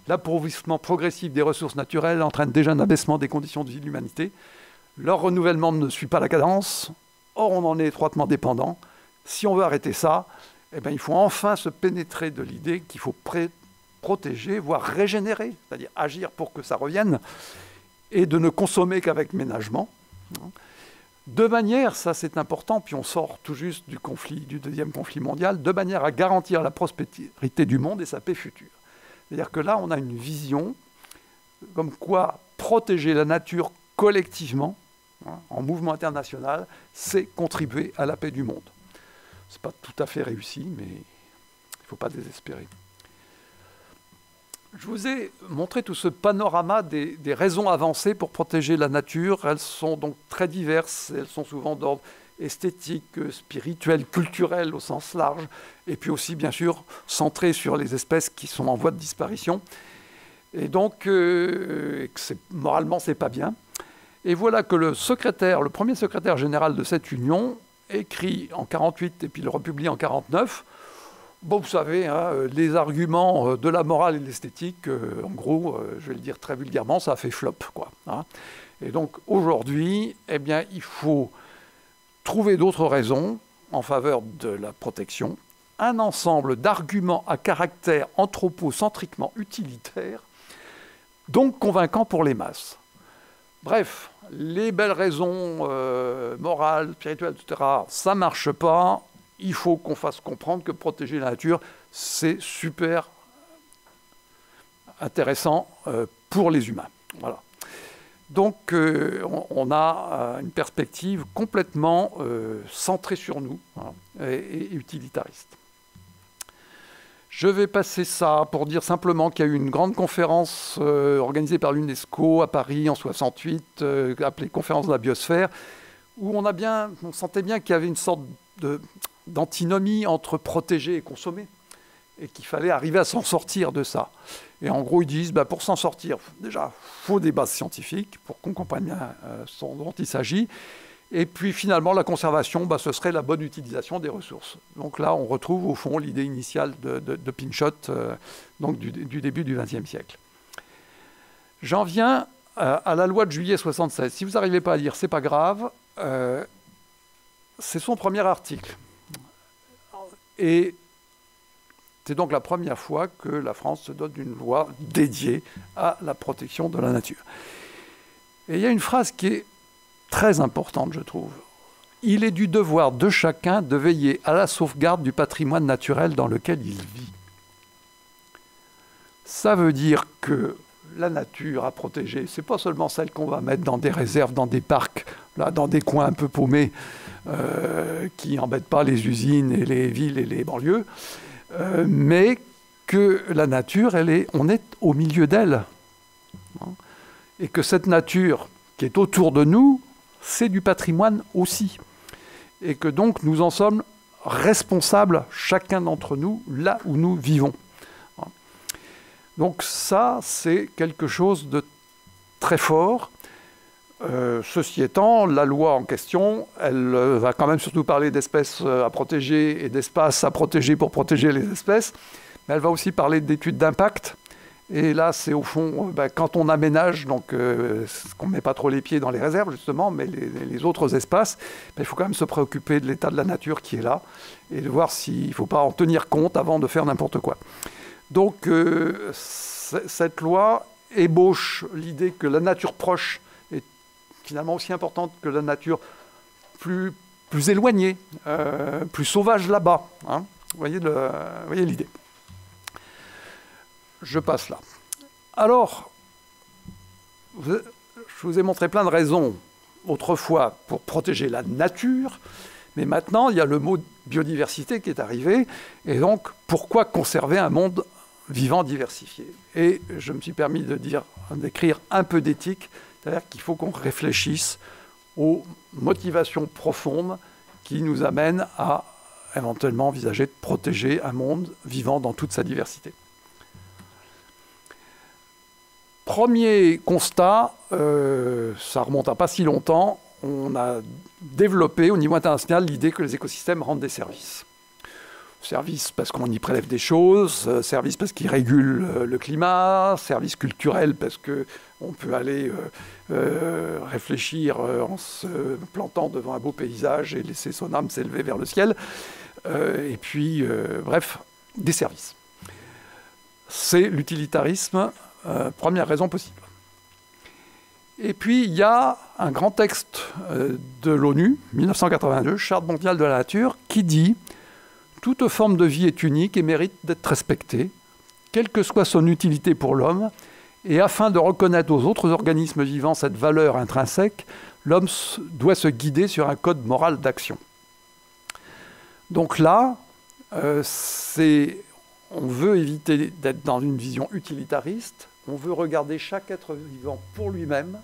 L'appauvrissement progressif des ressources naturelles entraîne déjà un abaissement des conditions de vie de l'humanité. Leur renouvellement ne suit pas la cadence. Or, on en est étroitement dépendant. Si on veut arrêter ça, eh bien, il faut enfin se pénétrer de l'idée qu'il faut protéger, voire régénérer, c'est-à-dire agir pour que ça revienne, et de ne consommer qu'avec ménagement. De manière, ça c'est important, puis on sort tout juste du deuxième conflit mondial, de manière à garantir la prospérité du monde et sa paix future. C'est-à-dire que là, on a une vision comme quoi protéger la nature collectivement, en mouvement international, c'est contribuer à la paix du monde. Ce n'est pas tout à fait réussi, mais il ne faut pas désespérer. Je vous ai montré tout ce panorama des raisons avancées pour protéger la nature. Elles sont donc très diverses, elles sont souvent d'ordre esthétique, spirituel, culturel au sens large, et puis aussi bien sûr centrées sur les espèces qui sont en voie de disparition. Et donc, moralement, c'est pas bien. Et voilà que le premier secrétaire général de cette union, écrit en 1948 et puis le republie en 1949, bon, vous savez, les arguments de la morale et de l'esthétique, en gros, je vais le dire très vulgairement, ça a fait flop, quoi. Et donc, aujourd'hui, eh bien, il faut trouver d'autres raisons en faveur de la protection, un ensemble d'arguments à caractère anthropocentriquement utilitaire, donc convaincants pour les masses. Bref, les belles raisons morales, spirituelles, etc., ça ne marche pas. Il faut qu'on fasse comprendre que protéger la nature, c'est super intéressant pour les humains. Voilà. Donc, on a une perspective complètement centrée sur nous et utilitariste. Je vais passer ça pour dire simplement qu'il y a eu une grande conférence organisée par l'UNESCO à Paris en 1968, appelée Conférence de la biosphère, où on sentait bien qu'il y avait une sorte d'antinomie entre protéger et consommer, et qu'il fallait arriver à s'en sortir de ça. Et en gros, ils disent, pour s'en sortir, déjà, il faut des bases scientifiques pour qu'on comprenne bien ce dont il s'agit. Et puis finalement, la conservation, ce serait la bonne utilisation des ressources. Donc là, on retrouve au fond l'idée initiale de Pinchot, donc du début du XXe siècle. J'en viens à la loi de juillet 1976. Si vous n'arrivez pas à lire, ce n'est pas grave. C'est son premier article. Et c'est donc la première fois que la France se dote d'une loi dédiée à la protection de la nature. Et il y a une phrase qui est très importante, je trouve. Il est du devoir de chacun de veiller à la sauvegarde du patrimoine naturel dans lequel il vit. Ça veut dire que la nature à protéger, ce n'est pas seulement celle qu'on va mettre dans des réserves, dans des parcs, là, dans des coins un peu paumés, qui n'embêtent pas les usines et les villes et les banlieues, mais que la nature, on est au milieu d'elle. Et que cette nature qui est autour de nous, c'est du patrimoine aussi. Et que donc nous en sommes responsables, chacun d'entre nous, là où nous vivons. Donc ça, c'est quelque chose de très fort. Ceci étant, la loi en question, elle va quand même surtout parler d'espèces à protéger et d'espaces à protéger pour protéger les espèces, mais elle va aussi parler d'études d'impact. Et là, c'est au fond, quand on aménage, donc qu'on ne met pas trop les pieds dans les réserves, justement, mais les autres espaces, il faut quand même se préoccuper de l'état de la nature qui est là, et de voir s'il ne faut pas en tenir compte avant de faire n'importe quoi. Donc, cette loi ébauche l'idée que la nature proche est finalement aussi importante que la nature plus éloignée, plus sauvage là-bas. Hein. Vous voyez l'idée. Je passe là. Alors, je vous ai montré plein de raisons autrefois pour protéger la nature, mais maintenant, il y a le mot biodiversité qui est arrivé, et donc, pourquoi conserver un monde vivant diversifié? Et je me suis permis d'écrire un peu d'éthique, c'est-à-dire qu'il faut qu'on réfléchisse aux motivations profondes qui nous amènent à éventuellement envisager de protéger un monde vivant dans toute sa diversité. Premier constat, ça remonte à pas si longtemps, on a développé au niveau international l'idée que les écosystèmes rendent des services. Services parce qu'on y prélève des choses, services parce qu'ils régulent le climat, services culturels parce qu'on peut aller réfléchir en se plantant devant un beau paysage et laisser son âme s'élever vers le ciel. Et puis, bref, des services. C'est l'utilitarisme. Première raison possible. Et puis, il y a un grand texte de l'ONU, 1982, Charte mondiale de la nature, qui dit « Toute forme de vie est unique et mérite d'être respectée, quelle que soit son utilité pour l'homme, et afin de reconnaître aux autres organismes vivants cette valeur intrinsèque, l'homme doit se guider sur un code moral d'action. » Donc là, on veut éviter d'être dans une vision utilitariste, on veut regarder chaque être vivant pour lui-même,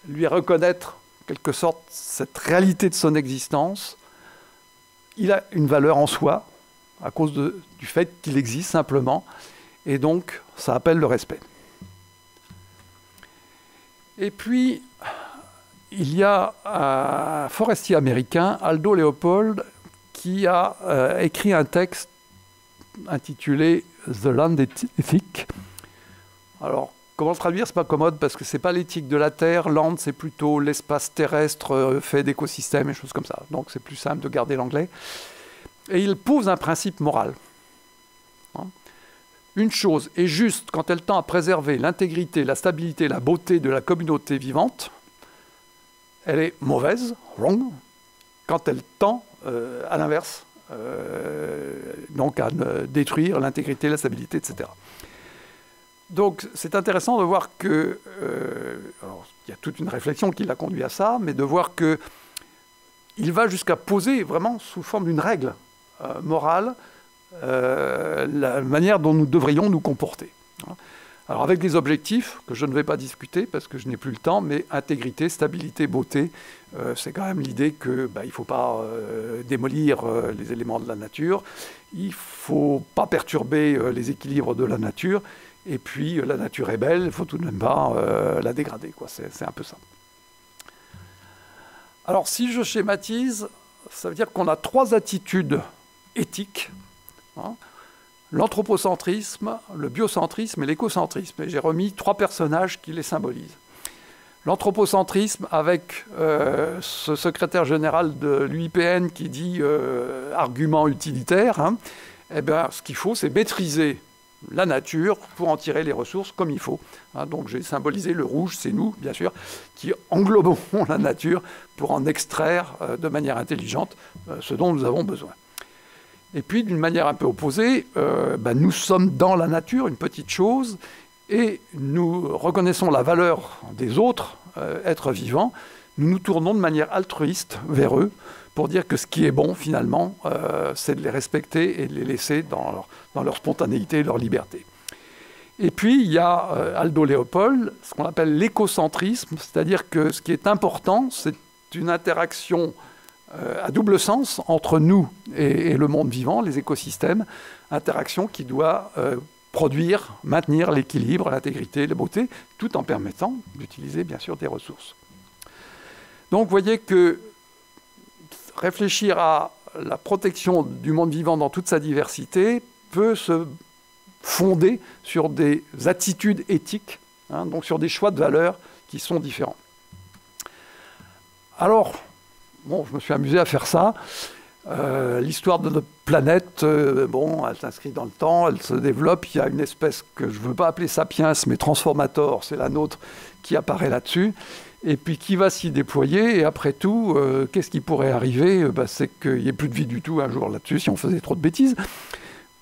lui reconnaître, en quelque sorte, cette réalité de son existence. Il a une valeur en soi, à cause du fait qu'il existe simplement, et donc ça appelle le respect. Et puis, il y a un forestier américain, Aldo Leopold, qui a écrit un texte intitulé « The Land Ethic ». Alors, comment le traduire? C'est pas commode parce que c'est pas l'éthique de la Terre. Land, c'est plutôt l'espace terrestre fait d'écosystèmes et choses comme ça. Donc, c'est plus simple de garder l'anglais. Et il pose un principe moral. Une chose est juste quand elle tend à préserver l'intégrité, la stabilité, la beauté de la communauté vivante. Elle est mauvaise, wrong, quand elle tend à l'inverse, donc à détruire l'intégrité, la stabilité, etc. Donc c'est intéressant de voir que, alors, il y a toute une réflexion qui l'a conduit à ça, mais de voir qu'il va jusqu'à poser vraiment sous forme d'une règle morale la manière dont nous devrions nous comporter. Alors avec des objectifs que je ne vais pas discuter parce que je n'ai plus le temps, mais intégrité, stabilité, beauté, c'est quand même l'idée qu'il ne faut pas démolir les éléments de la nature, il ne faut pas perturber les équilibres de la nature, et puis la nature est belle, il ne faut tout de même pas la dégrader, quoi. C'est un peu ça. Alors si je schématise, ça veut dire qu'on a 3 attitudes éthiques, hein, l'anthropocentrisme, le biocentrisme et l'écocentrisme. Et j'ai remis 3 personnages qui les symbolisent. L'anthropocentrisme avec ce secrétaire général de l'UIPN qui dit argument utilitaire, hein, eh bien, ce qu'il faut, c'est maîtriser la nature pour en tirer les ressources comme il faut. Hein, donc j'ai symbolisé le rouge, c'est nous, bien sûr, qui englobons la nature pour en extraire de manière intelligente ce dont nous avons besoin. Et puis, d'une manière un peu opposée, nous sommes dans la nature, une petite chose, et nous reconnaissons la valeur des autres êtres vivants. Nous nous tournons de manière altruiste vers eux pour dire que ce qui est bon, finalement, c'est de les respecter et de les laisser dans leur spontanéité et leur liberté. Et puis, il y a Aldo Leopold, ce qu'on appelle l'écocentrisme, c'est-à-dire que ce qui est important, c'est une interaction à double sens entre nous et le monde vivant, les écosystèmes, interaction qui doit produire, maintenir l'équilibre, l'intégrité, la beauté, tout en permettant d'utiliser bien sûr des ressources. Donc vous voyez que réfléchir à la protection du monde vivant dans toute sa diversité peut se fonder sur des attitudes éthiques, hein, donc sur des choix de valeurs qui sont différents. Alors, bon, je me suis amusé à faire ça. L'histoire de notre planète, bon, elle s'inscrit dans le temps, elle se développe. Il y a une espèce que je ne veux pas appeler sapiens, mais transformator, c'est la nôtre, qui apparaît là-dessus. Et puis qui va s'y déployer. Et après tout, qu'est-ce qui pourrait arriver? C'est qu'il n'y ait plus de vie du tout un jour là-dessus, si on faisait trop de bêtises.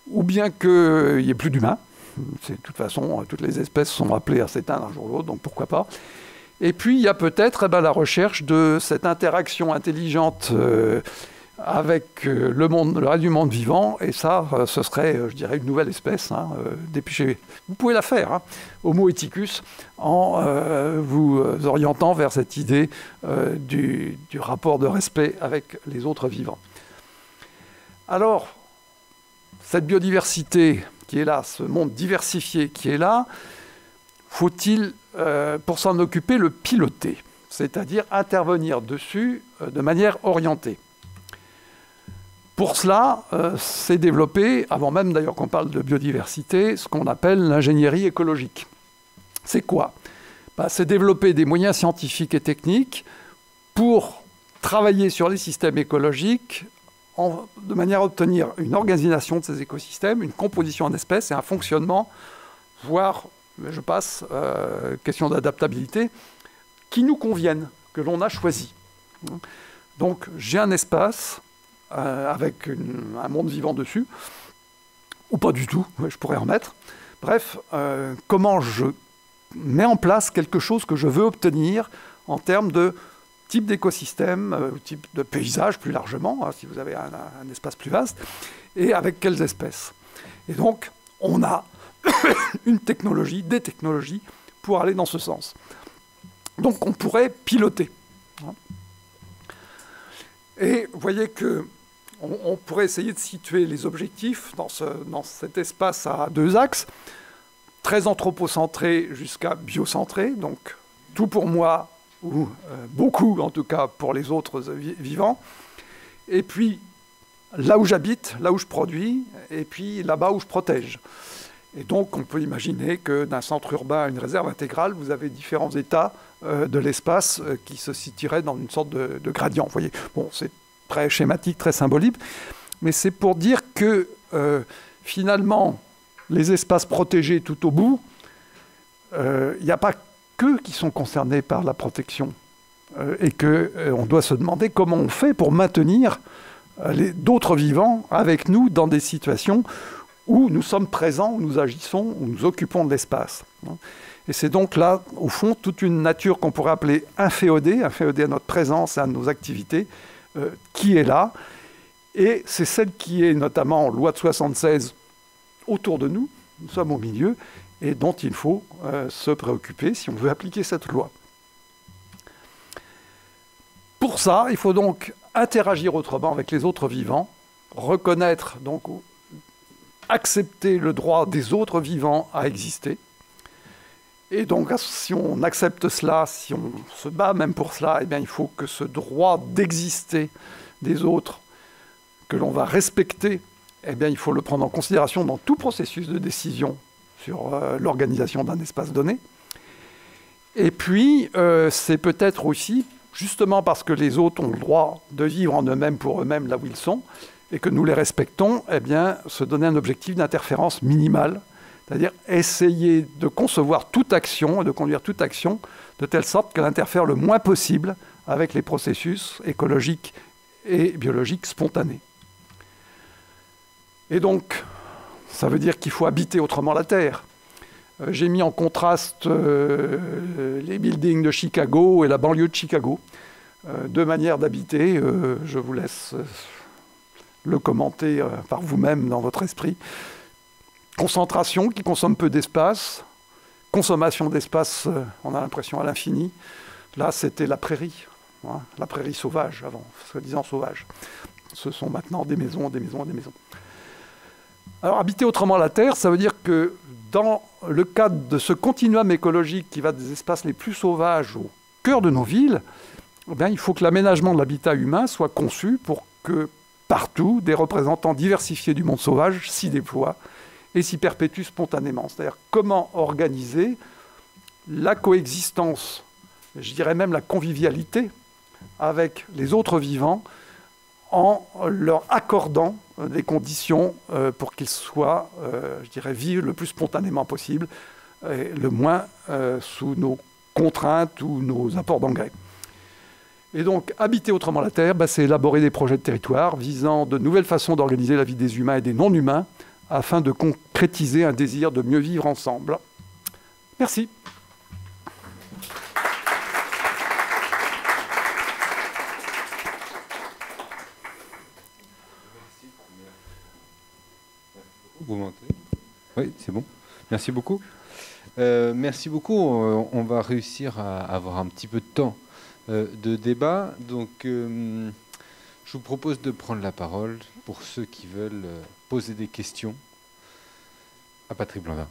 Ou bien qu'il n'y ait plus d'humains. De toute façon, toutes les espèces sont appelées à s'éteindre un jour ou l'autre, donc pourquoi pas. Et puis, il y a peut-être la recherche de cette interaction intelligente avec le reste du monde vivant. Et ça, ce serait, je dirais, une nouvelle espèce. Hein, vous pouvez la faire, hein, Homo ethicus, en vous orientant vers cette idée du rapport de respect avec les autres vivants. Alors, cette biodiversité qui est là, ce monde diversifié qui est là, faut-il, pour s'en occuper, le piloter, c'est-à-dire intervenir dessus de manière orientée. Pour cela, c'est développé, avant même d'ailleurs qu'on parle de biodiversité, ce qu'on appelle l'ingénierie écologique. C'est quoi? C'est développer des moyens scientifiques et techniques pour travailler sur les systèmes écologiques de manière à obtenir une organisation de ces écosystèmes, une composition en espèces et un fonctionnement, voire, je passe, question d'adaptabilité, qui nous conviennent, que l'on a choisi. Donc j'ai un espace avec un monde vivant dessus, ou pas du tout, je pourrais en mettre. Bref, comment je mets en place quelque chose que je veux obtenir en termes de type d'écosystème, type de paysage plus largement, hein, si vous avez un espace plus vaste, et avec quelles espèces. Et donc, on a une technologie, des technologies, pour aller dans ce sens. Donc, on pourrait piloter. Et vous voyez qu'on pourrait essayer de situer les objectifs dans cet espace à deux axes, très anthropocentré jusqu'à biocentré, donc tout pour moi, ou beaucoup en tout cas pour les autres vivants, et puis là où j'habite, là où je produis, et puis là-bas où je protège. Et donc on peut imaginer que d'un centre urbain à une réserve intégrale, vous avez différents états de l'espace qui se situeraient dans une sorte de gradient. Vous voyez, bon, c'est très schématique, très symbolique, mais c'est pour dire que finalement, les espaces protégés tout au bout, il n'y a pas qu'eux qui sont concernés par la protection et qu'on doit se demander comment on fait pour maintenir d'autres vivants avec nous dans des situations où nous sommes présents, où nous agissons, où nous occupons de l'espace. Et c'est donc là, au fond, toute une nature qu'on pourrait appeler inféodée à notre présence et à nos activités, qui est là. Et c'est celle qui est notamment en loi de 76 autour de nous, nous sommes au milieu, et dont il faut se préoccuper si on veut appliquer cette loi. Pour ça, il faut donc interagir autrement avec les autres vivants, reconnaître, donc accepter le droit des autres vivants à exister. Et donc, si on accepte cela, si on se bat même pour cela, eh bien, il faut que ce droit d'exister des autres, que l'on va respecter, eh bien, il faut le prendre en considération dans tout processus de décision sur l'organisation d'un espace donné. Et puis, c'est peut-être aussi, justement parce que les autres ont le droit de vivre en eux-mêmes pour eux-mêmes là où ils sont, et que nous les respectons, eh bien, se donner un objectif d'interférence minimale, c'est-à-dire essayer de concevoir toute action et de conduire toute action de telle sorte qu'elle interfère le moins possible avec les processus écologiques et biologiques spontanés. Et donc, ça veut dire qu'il faut habiter autrement la Terre. J'ai mis en contraste les buildings de Chicago et la banlieue de Chicago. Deux manières d'habiter, je vous laisse le commenter par vous-même dans votre esprit. concentration qui consomme peu d'espace, consommation d'espace, on a l'impression à l'infini. Là, c'était la prairie, hein, la prairie sauvage avant, soi-disant sauvage. Ce sont maintenant des maisons, des maisons, des maisons. Alors, habiter autrement la Terre, ça veut dire que dans le cadre de ce continuum écologique qui va des espaces les plus sauvages au cœur de nos villes, eh bien, il faut que l'aménagement de l'habitat humain soit conçu pour que partout, des représentants diversifiés du monde sauvage s'y déploient et s'y perpétuent spontanément. C'est-à-dire comment organiser la coexistence, je dirais même la convivialité avec les autres vivants en leur accordant des conditions pour qu'ils soient, je dirais, vivent le plus spontanément possible, et le moins sous nos contraintes ou nos apports d'engrais. Et donc, habiter autrement la Terre, c'est élaborer des projets de territoire visant de nouvelles façons d'organiser la vie des humains et des non-humains afin de concrétiser un désir de mieux vivre ensemble. Merci. Vous m'entendez ? Oui, c'est bon. Merci beaucoup. Merci beaucoup. On va réussir à avoir un petit peu de temps de débat. Donc, je vous propose de prendre la parole pour ceux qui veulent poser des questions à Patrick Blandin.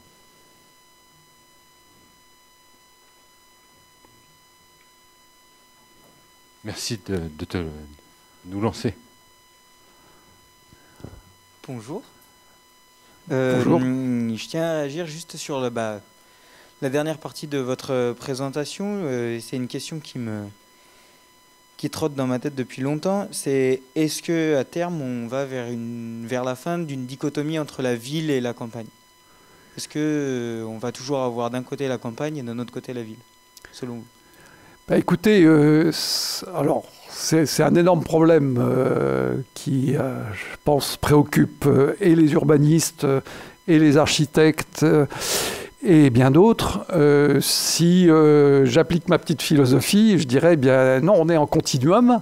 Merci de nous lancer. Bonjour. Bonjour. Je tiens à agir juste sur la dernière partie de votre présentation. C'est une question qui trotte dans ma tête depuis longtemps. C'est est-ce qu'à terme, on va vers la fin d'une dichotomie entre la ville et la campagne? Est-ce qu'on va toujours avoir d'un côté la campagne et d'un autre côté la ville, selon vous? Écoutez, alors c'est un énorme problème qui, je pense, préoccupe et les urbanistes et les architectes et bien d'autres. Si j'applique ma petite philosophie, je dirais, bien non, on est en continuum,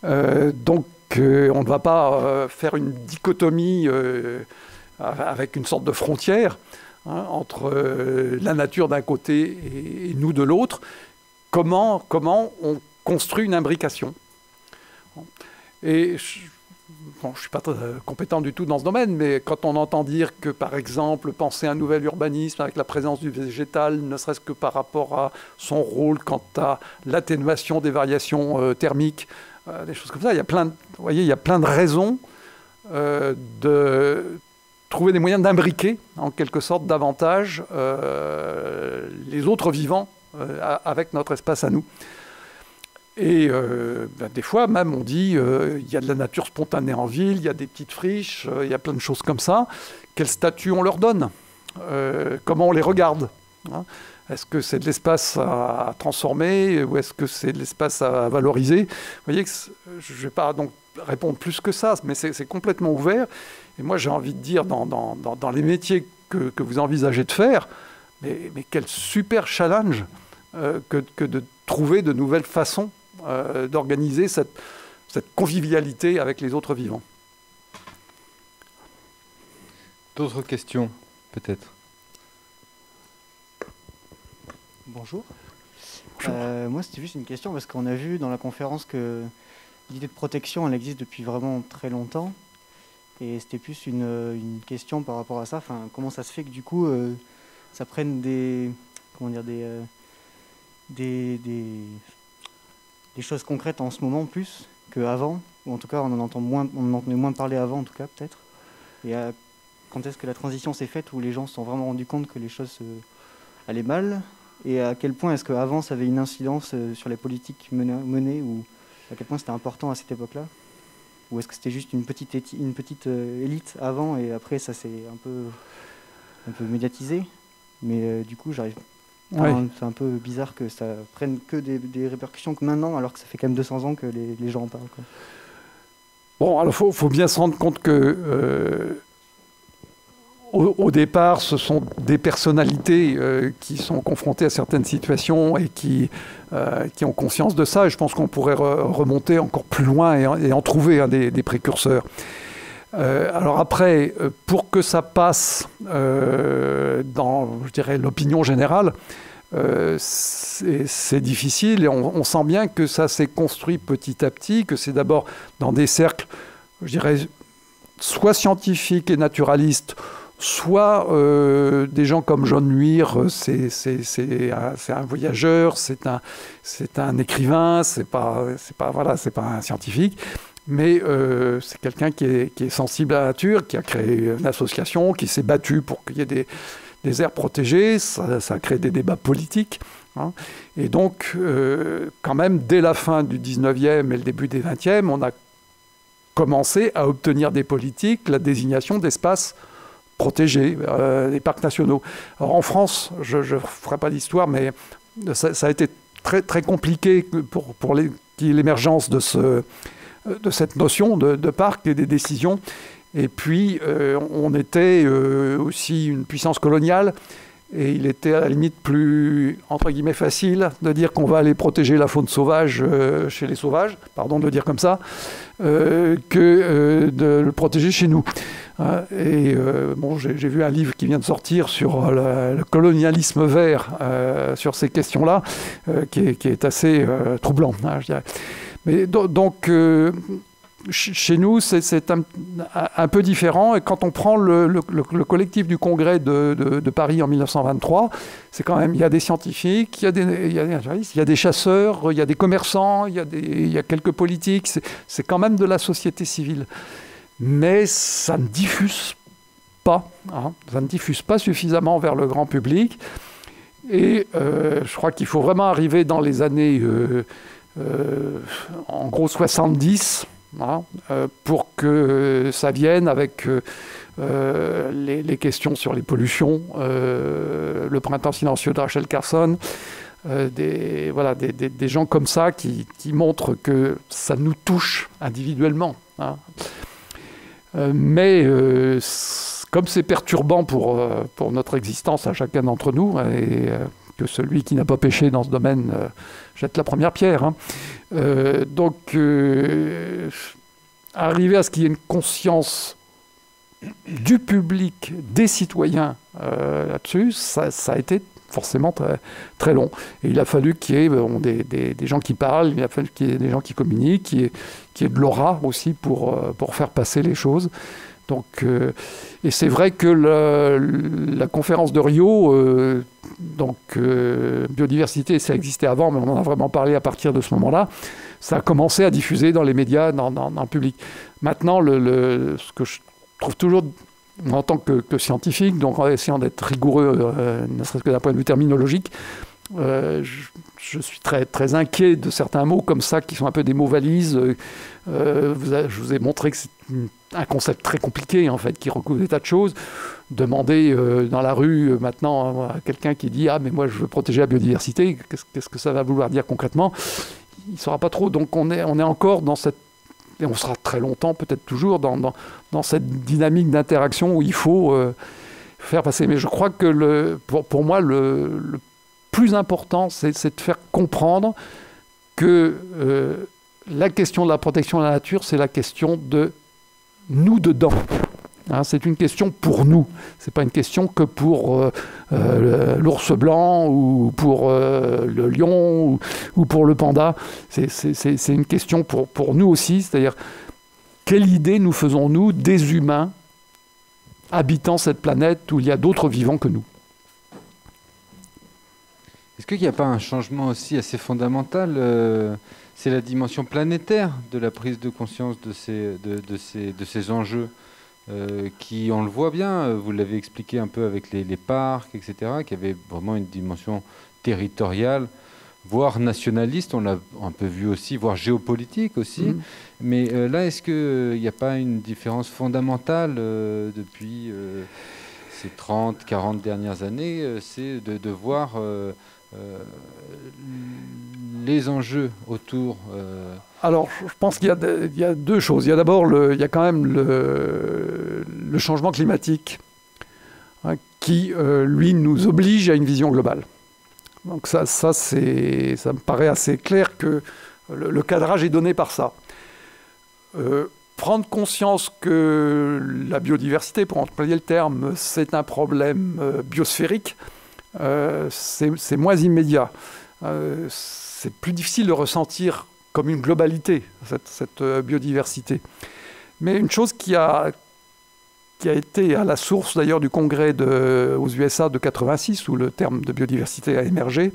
donc on ne va pas faire une dichotomie avec une sorte de frontière entre la nature d'un côté et nous de l'autre. Comment on construit une imbrication. Et je ne suis pas très compétent du tout dans ce domaine, mais quand on entend dire que, par exemple, penser un nouvel urbanisme avec la présence du végétal, ne serait-ce que par rapport à son rôle quant à l'atténuation des variations thermiques, des choses comme ça, il y a plein de raisons de trouver des moyens d'imbriquer, en quelque sorte, davantage les autres vivants avec notre espace à nous. Et des fois, même, on dit il y a de la nature spontanée en ville, il y a des petites friches, il y a plein de choses comme ça. Quel statut on leur donne? Comment on les regarde, hein? Est-ce que c'est de l'espace à transformer ou est-ce que c'est de l'espace à valoriser? Vous voyez que je ne vais pas donc répondre plus que ça, mais c'est complètement ouvert. Et moi, j'ai envie de dire, dans les métiers que vous envisagez de faire, mais quel super challenge que de trouver de nouvelles façons d'organiser cette convivialité avec les autres vivants. D'autres questions, peut-être? Bonjour. Moi, c'était juste une question, parce qu'on a vu dans la conférence que l'idée de protection, elle existe depuis vraiment très longtemps. Et c'était plus une question par rapport à ça. Enfin, comment ça se fait que du coup, ça prenne des choses concrètes en ce moment plus qu'avant, ou en tout cas on en entendait moins parler avant en tout cas peut-être. Et quand est-ce que la transition s'est faite où les gens se sont vraiment rendus compte que les choses allaient mal, et à quel point est-ce qu'avant ça avait une incidence sur les politiques menées, ou à quel point c'était important à cette époque-là, ou est-ce que c'était juste une petite élite avant et après ça s'est un peu médiatisé, mais du coup j'arrive. Ouais. C'est un peu bizarre que ça prenne que des répercussions que maintenant, alors que ça fait quand même 200 ans que les gens en parlent, quoi. Bon, alors faut bien se rendre compte que au départ, ce sont des personnalités qui sont confrontées à certaines situations et qui ont conscience de ça. Et je pense qu'on pourrait remonter encore plus loin et en trouver des précurseurs. Alors après, pour que ça passe dans, je dirais, l'opinion générale, c'est difficile et on sent bien que ça s'est construit petit à petit, que c'est d'abord dans des cercles, je dirais, soit scientifiques et naturalistes, soit des gens comme John Muir, c'est un voyageur, c'est un écrivain, c'est pas un scientifique, mais c'est quelqu'un qui est sensible à la nature, qui a créé une association, qui s'est battu pour qu'il y ait des aires protégées, ça a créé des débats politiques. Hein. Et donc, quand même, dès la fin du 19e et le début des 20e, on a commencé à obtenir des politiques, la désignation d'espaces protégés, des parcs nationaux. Alors en France, je ne ferai pas d'histoire, mais ça a été très, très compliqué pour l'émergence de cette notion de parc et des décisions. Et puis, on était aussi une puissance coloniale, et il était à la limite plus, entre guillemets, facile de dire qu'on va aller protéger la faune sauvage chez les sauvages, pardon de le dire comme ça, que de le protéger chez nous. Et bon, j'ai vu un livre qui vient de sortir sur le colonialisme vert, sur ces questions-là, qui est assez troublant, hein, je dirais. Mais donc, chez nous, c'est un peu différent. Et quand on prend le collectif du Congrès de Paris en 1923, c'est quand même, il y a des scientifiques, il y a des chasseurs, il y a des commerçants, il y a quelques politiques. C'est quand même de la société civile. Mais ça ne diffuse pas. Hein, ça ne diffuse pas suffisamment vers le grand public. Et je crois qu'il faut vraiment arriver dans les années, en gros, 70, hein, pour que ça vienne avec les questions sur les pollutions, le printemps silencieux de Rachel Carson, des gens comme ça qui montrent que ça nous touche individuellement. Hein. Mais comme c'est perturbant pour notre existence à chacun d'entre nous, et que celui qui n'a pas péché dans ce domaine jette la première pierre, hein, donc arriver à ce qu'il y ait une conscience du public, des citoyens là-dessus, ça a été forcément très, très long. Et il a fallu qu'il y ait des gens qui parlent, il a fallu qu'il y ait des gens qui communiquent, qu'il y ait de l'aura aussi pour faire passer les choses. Donc, et c'est vrai que la conférence de Rio, biodiversité, ça existait avant, mais on en a vraiment parlé à partir de ce moment-là, ça a commencé à diffuser dans les médias, dans le public. Maintenant, ce que je trouve toujours, en tant que scientifique, donc en essayant d'être rigoureux, ne serait-ce que d'un point de vue terminologique, je suis très, très inquiet de certains mots comme ça, qui sont un peu des mots valises. Je vous ai montré que c'est un concept très compliqué, en fait, qui recouvre des tas de choses. Demander dans la rue, maintenant, à quelqu'un qui dit « Ah, mais moi, je veux protéger la biodiversité », qu'est-ce que ça va vouloir dire concrètement? Il ne saura pas trop. Donc, on est encore dans cette... Et on sera très longtemps, peut-être toujours, dans cette dynamique d'interaction où il faut faire passer. Mais je crois que pour moi, le plus important, c'est de faire comprendre que la question de la protection de la nature, c'est la question de nous dedans. Hein, c'est une question pour nous. C'est pas une question que pour l'ours blanc ou pour le lion ou pour le panda. C'est une question pour nous aussi. C'est-à-dire, quelle idée nous faisons-nous des humains habitant cette planète où il y a d'autres vivants que nous? Est-ce qu'il n'y a pas un changement aussi assez fondamental c'est la dimension planétaire de la prise de conscience de ces enjeux qui, on le voit bien, vous l'avez expliqué un peu avec les parcs, etc., qui avaient vraiment une dimension territoriale, voire nationaliste, on l'a un peu vu aussi, voire géopolitique aussi. Mmh. Mais là, est-ce qu'il n'y a pas une différence fondamentale depuis ces 30, 40 dernières années, c'est de voir les enjeux autour Alors, je pense qu'il y a deux choses. Il y a d'abord il y a quand même le changement climatique, hein, qui, lui, nous oblige à une vision globale. Donc ça me paraît assez clair que le cadrage est donné par ça. prendre conscience que la biodiversité, pour employer le terme, c'est un problème biosphérique, c'est moins immédiat. C'est plus difficile de ressentir comme une globalité cette biodiversité. Mais une chose qui a été à la source d'ailleurs du congrès aux USA de 86, où le terme de biodiversité a émergé,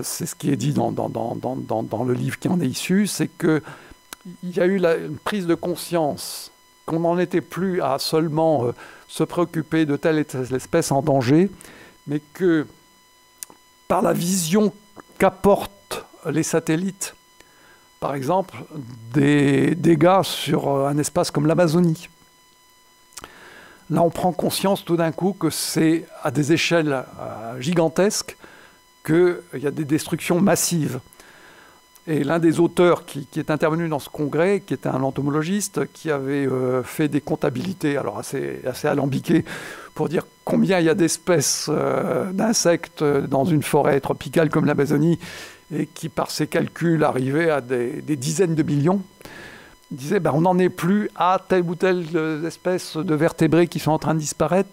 c'est ce qui est dit dans le livre qui en est issu, c'est qu'il y a eu une prise de conscience qu'on n'en était plus à seulement se préoccuper de telle et telle espèce en danger, mais que par la vision qu'apportent les satellites, par exemple, des dégâts sur un espace comme l'Amazonie. Là, on prend conscience tout d'un coup que c'est à des échelles gigantesques qu'il y a des destructions massives. Et l'un des auteurs qui est intervenu dans ce congrès, qui était un entomologiste, qui avait fait des comptabilités alors assez alambiquées pour dire combien il y a d'espèces d'insectes dans une forêt tropicale comme l'Amazonie, et qui, par ses calculs, arrivait à des dizaines de millions, il disait on n'en est plus à telle ou telle espèce de vertébrés qui sont en train de disparaître.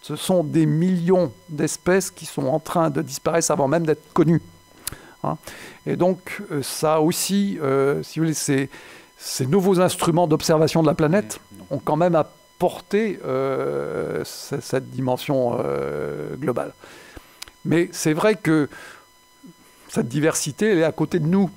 Ce sont des millions d'espèces qui sont en train de disparaître avant même d'être connues. Hein. Et donc, ça aussi, si vous voulez, ces nouveaux instruments d'observation de la planète ont quand même apporté cette dimension globale. Mais c'est vrai que cette diversité, elle est à côté de nous.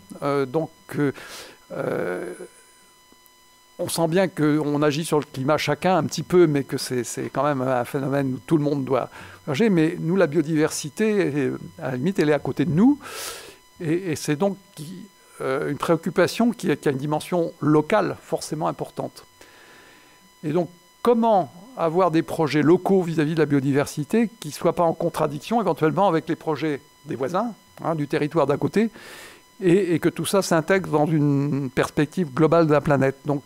On sent bien qu'on agit sur le climat chacun un petit peu, mais que c'est quand même un phénomène où tout le monde doit agir. Mais nous, la biodiversité, à la limite, elle est à côté de nous. Et c'est donc une préoccupation qui a une dimension locale forcément importante. Et donc, comment avoir des projets locaux vis-à-vis de la biodiversité qui ne soient pas en contradiction éventuellement avec les projets des voisins, du territoire d'à côté, et que tout ça s'intègre dans une perspective globale de la planète. Donc,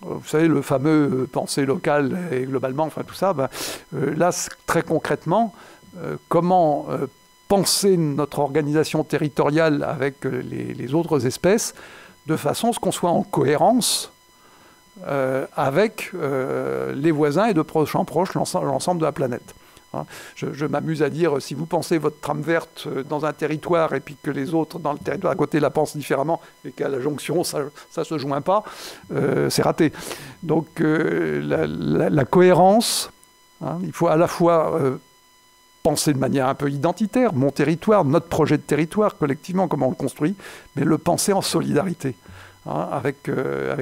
vous savez, le fameux pensée locale et globalement, enfin tout ça, là, très concrètement, comment penser notre organisation territoriale avec les autres espèces de façon à ce qu'on soit en cohérence avec les voisins et de proche en proche l'ensemble de la planète. Je m'amuse à dire, si vous pensez votre trame verte dans un territoire et puis que les autres dans le territoire à côté la pensent différemment et qu'à la jonction ça ne se joint pas, c'est raté. Donc la cohérence, il faut à la fois penser de manière un peu identitaire, mon territoire, notre projet de territoire, collectivement, comment on le construit, mais le penser en solidarité avec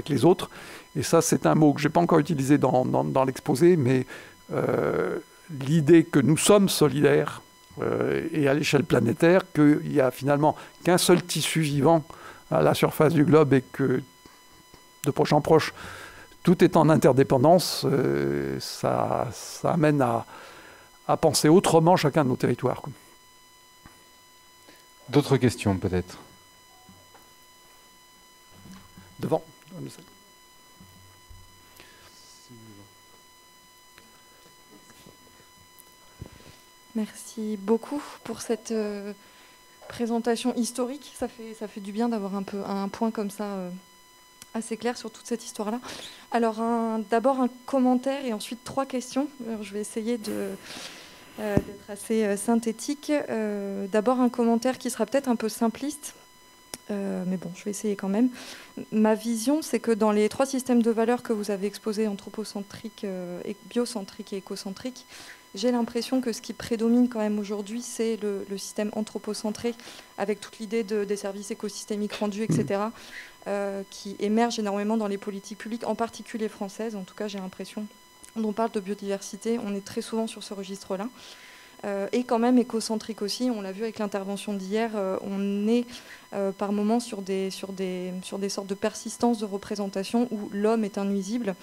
les autres. Et ça, c'est un mot que je n'ai pas encore utilisé dans l'exposé, mais l'idée que nous sommes solidaires et à l'échelle planétaire, qu'il n'y a finalement qu'un seul tissu vivant à la surface du globe et que de proche en proche, tout est en interdépendance, ça amène à penser autrement chacun de nos territoires. D'autres questions peut-être? Devant. Merci beaucoup pour cette présentation historique. Ça fait du bien d'avoir un point comme ça assez clair sur toute cette histoire-là. Alors, d'abord un commentaire et ensuite 3 questions. Alors, je vais essayer d'être assez synthétique. D'abord un commentaire qui sera peut-être un peu simpliste, mais bon, je vais essayer quand même. Ma vision, c'est que dans les 3 systèmes de valeurs que vous avez exposés, anthropocentrique, biocentrique et écocentrique, j'ai l'impression que ce qui prédomine quand même aujourd'hui, c'est le système anthropocentré, avec toute l'idée des services écosystémiques rendus, etc., qui émerge énormément dans les politiques publiques, en particulier françaises. En tout cas, j'ai l'impression. Quand on parle de biodiversité, on est très souvent sur ce registre-là. Et quand même écocentrique aussi, on l'a vu avec l'intervention d'hier, on est par moments sur des sortes de persistances de représentation où l'homme est un nuisible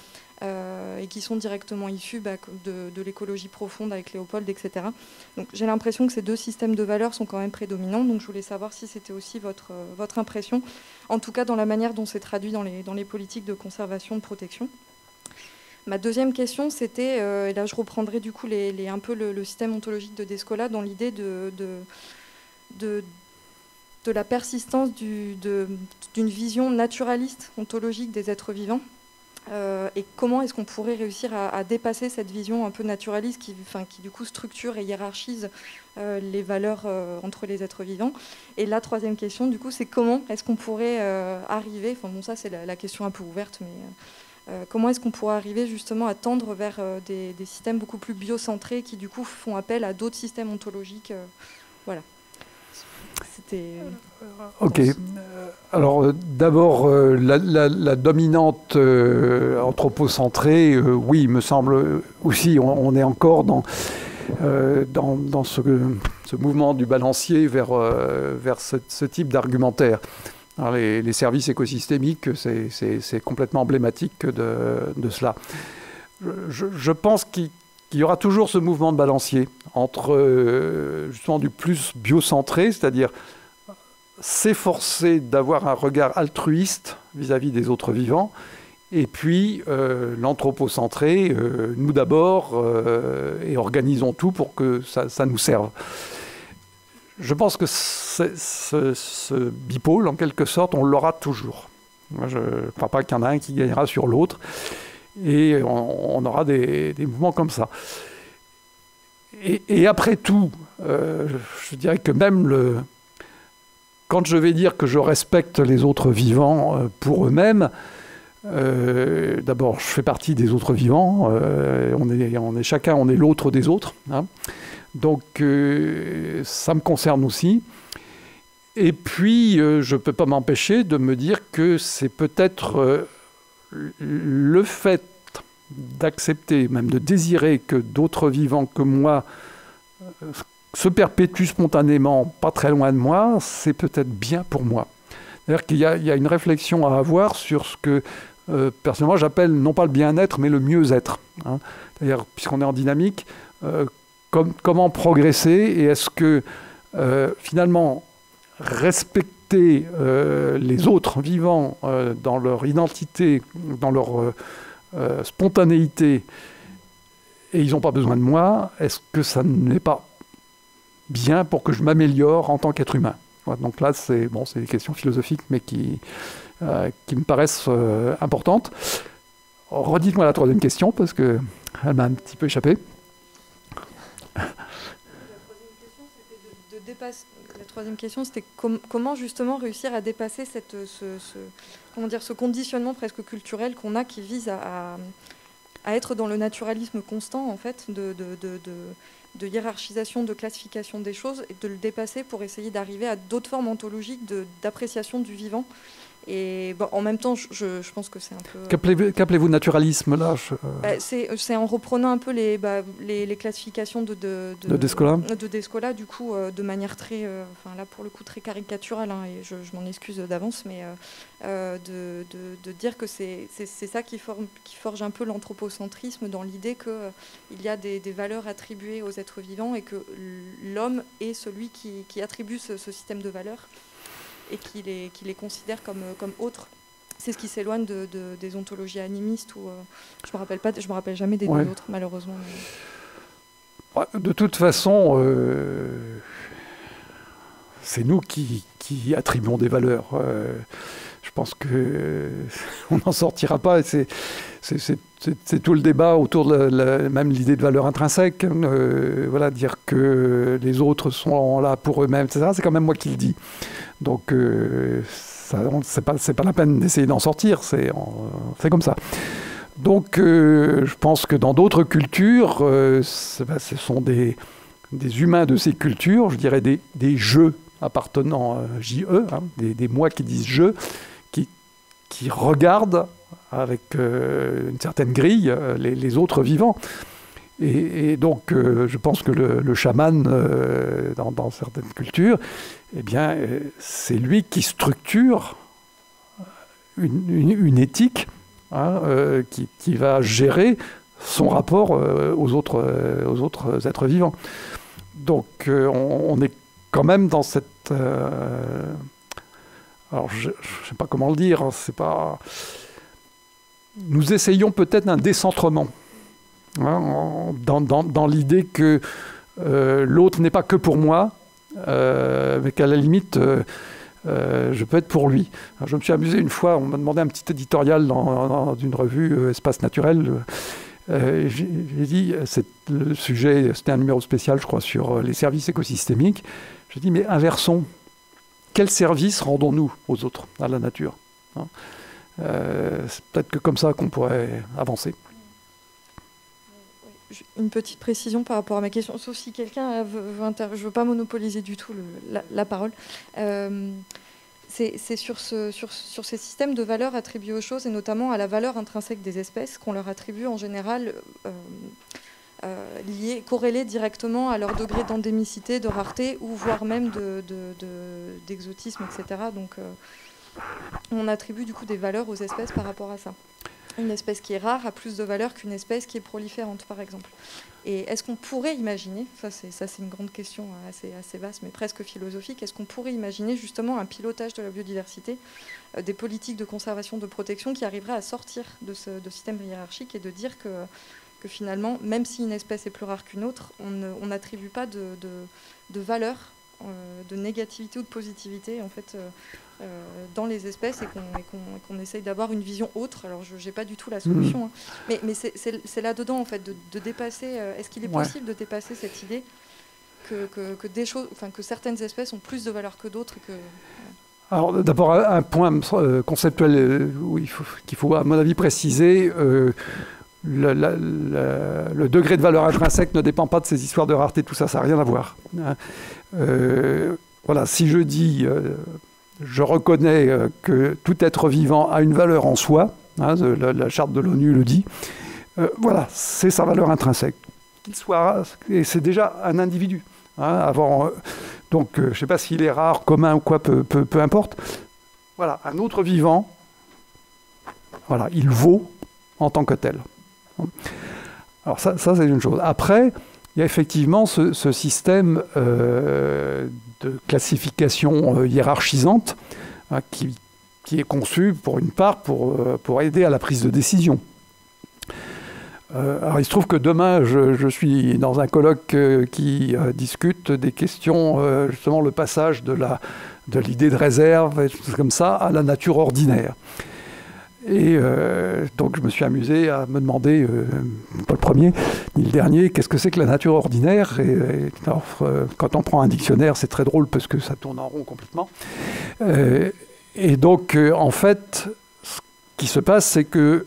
et qui sont directement issus de l'écologie profonde avec Léopold, etc. Donc j'ai l'impression que ces 2 systèmes de valeurs sont quand même prédominants, donc je voulais savoir si c'était aussi votre impression, en tout cas dans la manière dont c'est traduit dans les politiques de conservation, de protection. Ma deuxième question, c'était, et là je reprendrai du coup un peu le système ontologique de Descola dans l'idée de la persistance d'une vision naturaliste ontologique des êtres vivants, et comment est-ce qu'on pourrait réussir à dépasser cette vision un peu naturaliste qui du coup structure et hiérarchise les valeurs entre les êtres vivants. Et la troisième question, du coup, c'est comment est-ce qu'on pourrait arriver, enfin bon, ça c'est la question un peu ouverte, mais comment est-ce qu'on pourrait arriver justement à tendre vers des systèmes beaucoup plus biocentrés qui du coup font appel à d'autres systèmes ontologiques. Voilà. C'était... Ok. Alors d'abord, la dominante anthropocentrée, oui, il me semble aussi, on est encore dans ce mouvement du balancier vers ce type d'argumentaire. Alors, les services écosystémiques, c'est complètement emblématique de cela. Je pense qu'il y aura toujours ce mouvement de balancier entre justement du plus biocentré, c'est-à-dire s'efforcer d'avoir un regard altruiste vis-à-vis des autres vivants, et puis l'anthropocentré, nous d'abord, et organisons tout pour que ça nous serve. Je pense que ce bipôle, en quelque sorte, on l'aura toujours. Moi, je ne crois pas qu'il y en a un qui gagnera sur l'autre, et on aura des mouvements comme ça. Et après tout, je dirais que même quand je vais dire que je respecte les autres vivants pour eux-mêmes, d'abord, je fais partie des autres vivants, on est l'autre des autres, hein. Donc ça me concerne aussi. Et puis, je ne peux pas m'empêcher de me dire que c'est peut-être le fait d'accepter, même de désirer que d'autres vivants que moi se perpétuent spontanément, pas très loin de moi, c'est peut-être bien pour moi. C'est-à-dire qu'il y a une réflexion à avoir sur ce que, personnellement, j'appelle non pas le bien-être, mais le mieux-être, hein. C'est-à-dire, puisqu'on est en dynamique, comment progresser, et est-ce que, finalement, respecter les autres vivants dans leur identité, dans leur spontanéité, et ils n'ont pas besoin de moi, est-ce que ça n'est pas bien pour que je m'améliore en tant qu'être humain? Voilà, donc là, c'est des questions philosophiques, mais qui me paraissent importantes. Redites-moi la troisième question, parce qu'elle m'a un petit peu échappé. La troisième question, c'était comment justement réussir à dépasser ce conditionnement presque culturel qu'on a, qui vise à être dans le naturalisme constant, en fait, de hiérarchisation, de classification des choses, et de le dépasser pour essayer d'arriver à d'autres formes ontologiques d'appréciation du vivant. Et bon, en même temps, je pense que c'est un peu... Qu'appelez-vous naturalisme, là? C'est en reprenant un peu les classifications de Descola. De Descola, du coup, de manière très... là, pour le coup, très caricaturale, hein, et je m'en excuse d'avance, mais de dire que c'est ça qui forge un peu l'anthropocentrisme, dans l'idée qu'il y a des valeurs attribuées aux êtres vivants, et que l'homme est celui qui attribue ce système de valeurs, et qui les considère comme autres. C'est ce qui s'éloigne des ontologies animistes, où je me rappelle jamais des deux autres, malheureusement. Mais... De toute façon, c'est nous qui attribuons des valeurs. Je pense qu'on n'en sortira pas. C'est tout le débat autour de même l'idée de valeur intrinsèque. Voilà, dire que les autres sont là pour eux-mêmes, etc. C'est quand même moi qui le dis. Donc, c'est pas la peine d'essayer d'en sortir. C'est comme ça. Donc, je pense que dans d'autres cultures, ce sont des humains de ces cultures, je dirais des jeux appartenant J-E, hein, des moi qui disent je, qui regardent avec une certaine grille les autres vivants. Et donc, je pense que le chaman, dans certaines cultures, eh bien, c'est lui qui structure une éthique, hein, qui va gérer son rapport aux autres êtres vivants. Donc, on est quand même dans cette... alors, je ne sais pas comment le dire, hein, c'est pas... Nous essayons peut-être un décentrement, hein, dans l'idée que l'autre n'est pas que pour moi, mais qu'à la limite, je peux être pour lui. Alors, je me suis amusé une fois, on m'a demandé un petit éditorial dans une revue Espace Naturel. J'ai dit, le sujet, c'était un numéro spécial, je crois, sur les services écosystémiques. J'ai dit, mais inversons, quel service rendons-nous aux autres, à la nature, hein? C'est peut-être que comme ça qu'on pourrait avancer. Une petite précision par rapport à ma question, sauf si quelqu'un veut je ne veux pas monopoliser du tout la parole. C'est sur ces systèmes de valeurs attribuées aux choses, et notamment à la valeur intrinsèque des espèces, qu'on leur attribue en général corrélées directement à leur degré d'endémicité, de rareté, ou voire même d'exotisme, etc. Donc on attribue du coup des valeurs aux espèces par rapport à ça. Une espèce qui est rare a plus de valeur qu'une espèce qui est proliférante, par exemple. Et est-ce qu'on pourrait imaginer, ça c'est une grande question assez vaste, mais presque philosophique, est-ce qu'on pourrait imaginer justement un pilotage de la biodiversité, des politiques de conservation, de protection qui arriveraient à sortir de ce système hiérarchique et de dire que finalement, même si une espèce est plus rare qu'une autre, on n'attribue pas de valeur, de négativité ou de positivité, en fait, dans les espèces, et qu'on essaye d'avoir une vision autre. Alors je n'ai pas du tout la solution, hein. Mais c'est là-dedans en fait de dépasser, est-ce qu'il est possible de dépasser cette idée que des choses, enfin, que certaines espèces ont plus de valeur que d'autres, Alors d'abord un point conceptuel qu'il faut à mon avis préciser. Le degré de valeur intrinsèque ne dépend pas de ces histoires de rareté, tout ça n'a rien à voir. Voilà, si je dis je reconnais que tout être vivant a une valeur en soi, hein, la charte de l'ONU le dit, voilà, c'est sa valeur intrinsèque. Qu'il soit, et c'est déjà un individu. Hein, donc, je ne sais pas s'il est rare, commun ou quoi, peu importe. Voilà, un autre vivant, voilà, il vaut en tant que tel. Alors ça c'est une chose. Après, il y a effectivement ce système de classification hiérarchisante, hein, qui est conçu pour une part pour aider à la prise de décision. Alors il se trouve que demain je suis dans un colloque qui discute des questions, justement le passage de l'idée de réserve, et des choses comme ça, à la nature ordinaire. Et donc je me suis amusé à me demander, pas le premier ni le dernier, qu'est-ce que c'est que la nature ordinaire. Alors, quand on prend un dictionnaire, c'est très drôle parce que ça tourne en rond complètement. Et donc en fait, ce qui se passe, c'est que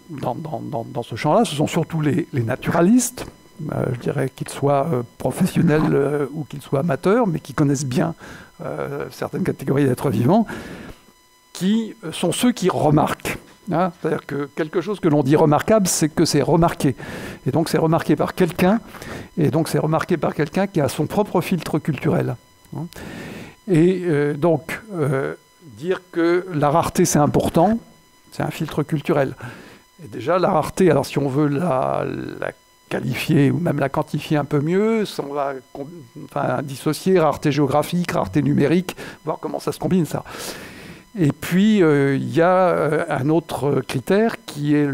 dans ce champ-là, ce sont surtout les naturalistes, je dirais qu'ils soient professionnels ou qu'ils soient amateurs, mais qui connaissent bien certaines catégories d'êtres vivants, qui sont ceux qui remarquent. Hein, c'est-à-dire que quelque chose que l'on dit remarquable, c'est que c'est remarqué. Et donc c'est remarqué par quelqu'un, et donc c'est remarqué par quelqu'un qui a son propre filtre culturel. Hein. Et donc, dire que la rareté c'est important, c'est un filtre culturel. Et déjà, la rareté, alors si on veut la qualifier ou même la quantifier un peu mieux, on va dissocier rareté géographique, rareté numérique, voir comment ça se combine ça. Et puis, il y a un autre critère qui est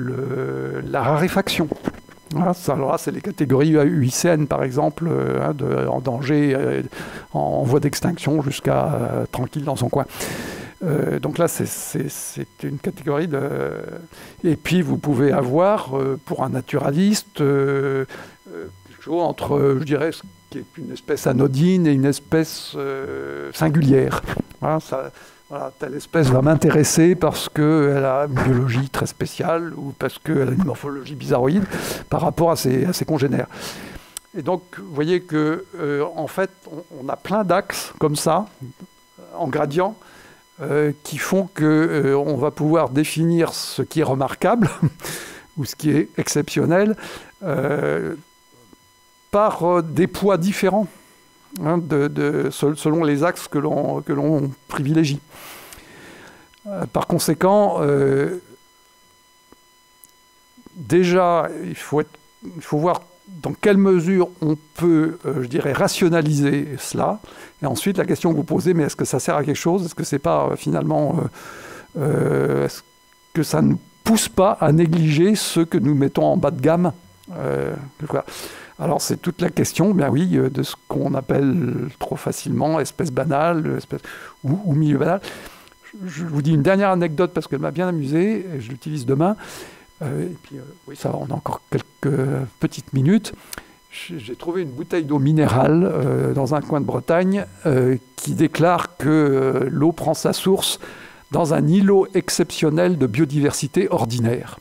la raréfaction. Voilà, alors là, c'est les catégories UICN, par exemple, en danger, en voie d'extinction, jusqu'à tranquille dans son coin. Donc là, c'est une catégorie de... Et puis, vous pouvez avoir, pour un naturaliste, quelque chose entre, je dirais, ce qui est une espèce anodine et une espèce singulière. Voilà, voilà, telle espèce va m'intéresser parce qu'elle a une biologie très spéciale ou parce qu'elle a une morphologie bizarroïde par rapport à ses congénères. Et donc, vous voyez que, en fait, on a plein d'axes comme ça, en gradient, qui font qu'on va pouvoir définir ce qui est remarquable ou ce qui est exceptionnel par des poids différents. Hein, selon les axes que l'on privilégie. Par conséquent, déjà, il faut voir dans quelle mesure on peut, je dirais, rationaliser cela. Et ensuite, la question que vous posez, mais est-ce que ça sert à quelque chose? Est-ce que c'est pas finalement... est-ce que ça ne pousse pas à négliger ceux que nous mettons en bas de gamme? Alors c'est toute la question, bien oui, de ce qu'on appelle trop facilement espèce banale ou milieu banal. Je vous dis une dernière anecdote parce qu'elle m'a bien amusé, et je l'utilise demain. Et puis, oui, ça va, on a encore quelques petites minutes. J'ai trouvé une bouteille d'eau minérale dans un coin de Bretagne qui déclare que l'eau prend sa source dans un îlot exceptionnel de biodiversité ordinaire.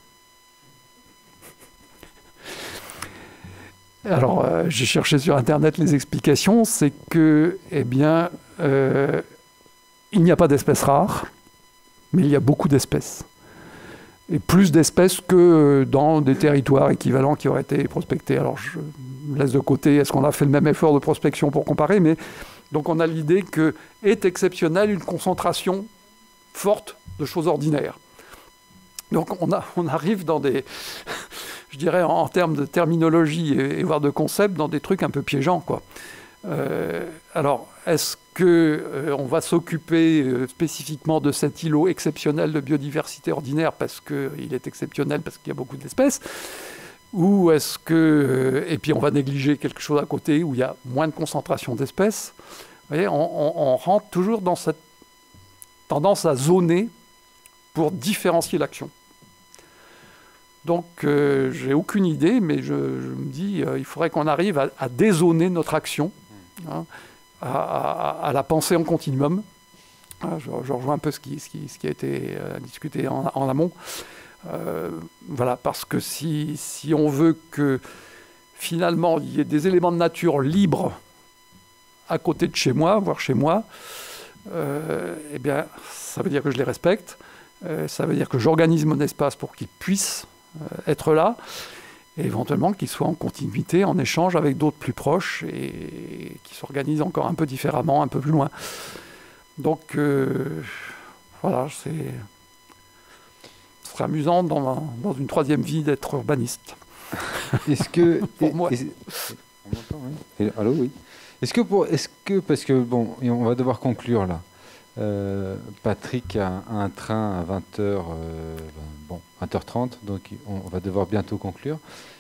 Alors, j'ai cherché sur Internet les explications. C'est que, eh bien, il n'y a pas d'espèces rares, mais il y a beaucoup d'espèces. Et plus d'espèces que dans des territoires équivalents qui auraient été prospectés. Alors, je laisse de côté, est-ce qu'on a fait le même effort de prospection pour comparer, mais donc on a l'idée que est exceptionnelle une concentration forte de choses ordinaires. Donc on arrive dans des, je dirais en termes de terminologie et voire de concept, dans des trucs un peu piégeants, quoi. Alors, est-ce qu'on va s'occuper spécifiquement de cet îlot exceptionnel de biodiversité ordinaire parce qu'il est exceptionnel, parce qu'il y a beaucoup d'espèces, ou est-ce que... et puis on va négliger quelque chose à côté où il y a moins de concentration d'espèces. Vous voyez, on rentre toujours dans cette tendance à zoner pour différencier l'action. Donc, j'ai aucune idée, mais je me dis il faudrait qu'on arrive à dézoner notre action, hein, à la penser en continuum. Je rejoins un peu ce qui a été discuté en amont. Voilà, parce que si on veut que finalement il y ait des éléments de nature libres à côté de chez moi, voire chez moi, eh bien, ça veut dire que je les respecte. Ça veut dire que j'organise mon espace pour qu'ils puissent être là, et éventuellement qu'ils soient en continuité, en échange avec d'autres plus proches et qui s'organisent encore un peu différemment, un peu plus loin. Donc, voilà, ce serait amusant dans une troisième vie d'être urbaniste. Est-ce que... pour moi. On m'entend, oui. Allô, oui. Est-ce que, parce que, bon, on va devoir conclure là. Patrick a un train à 20h, 20h30, donc on va devoir bientôt conclure.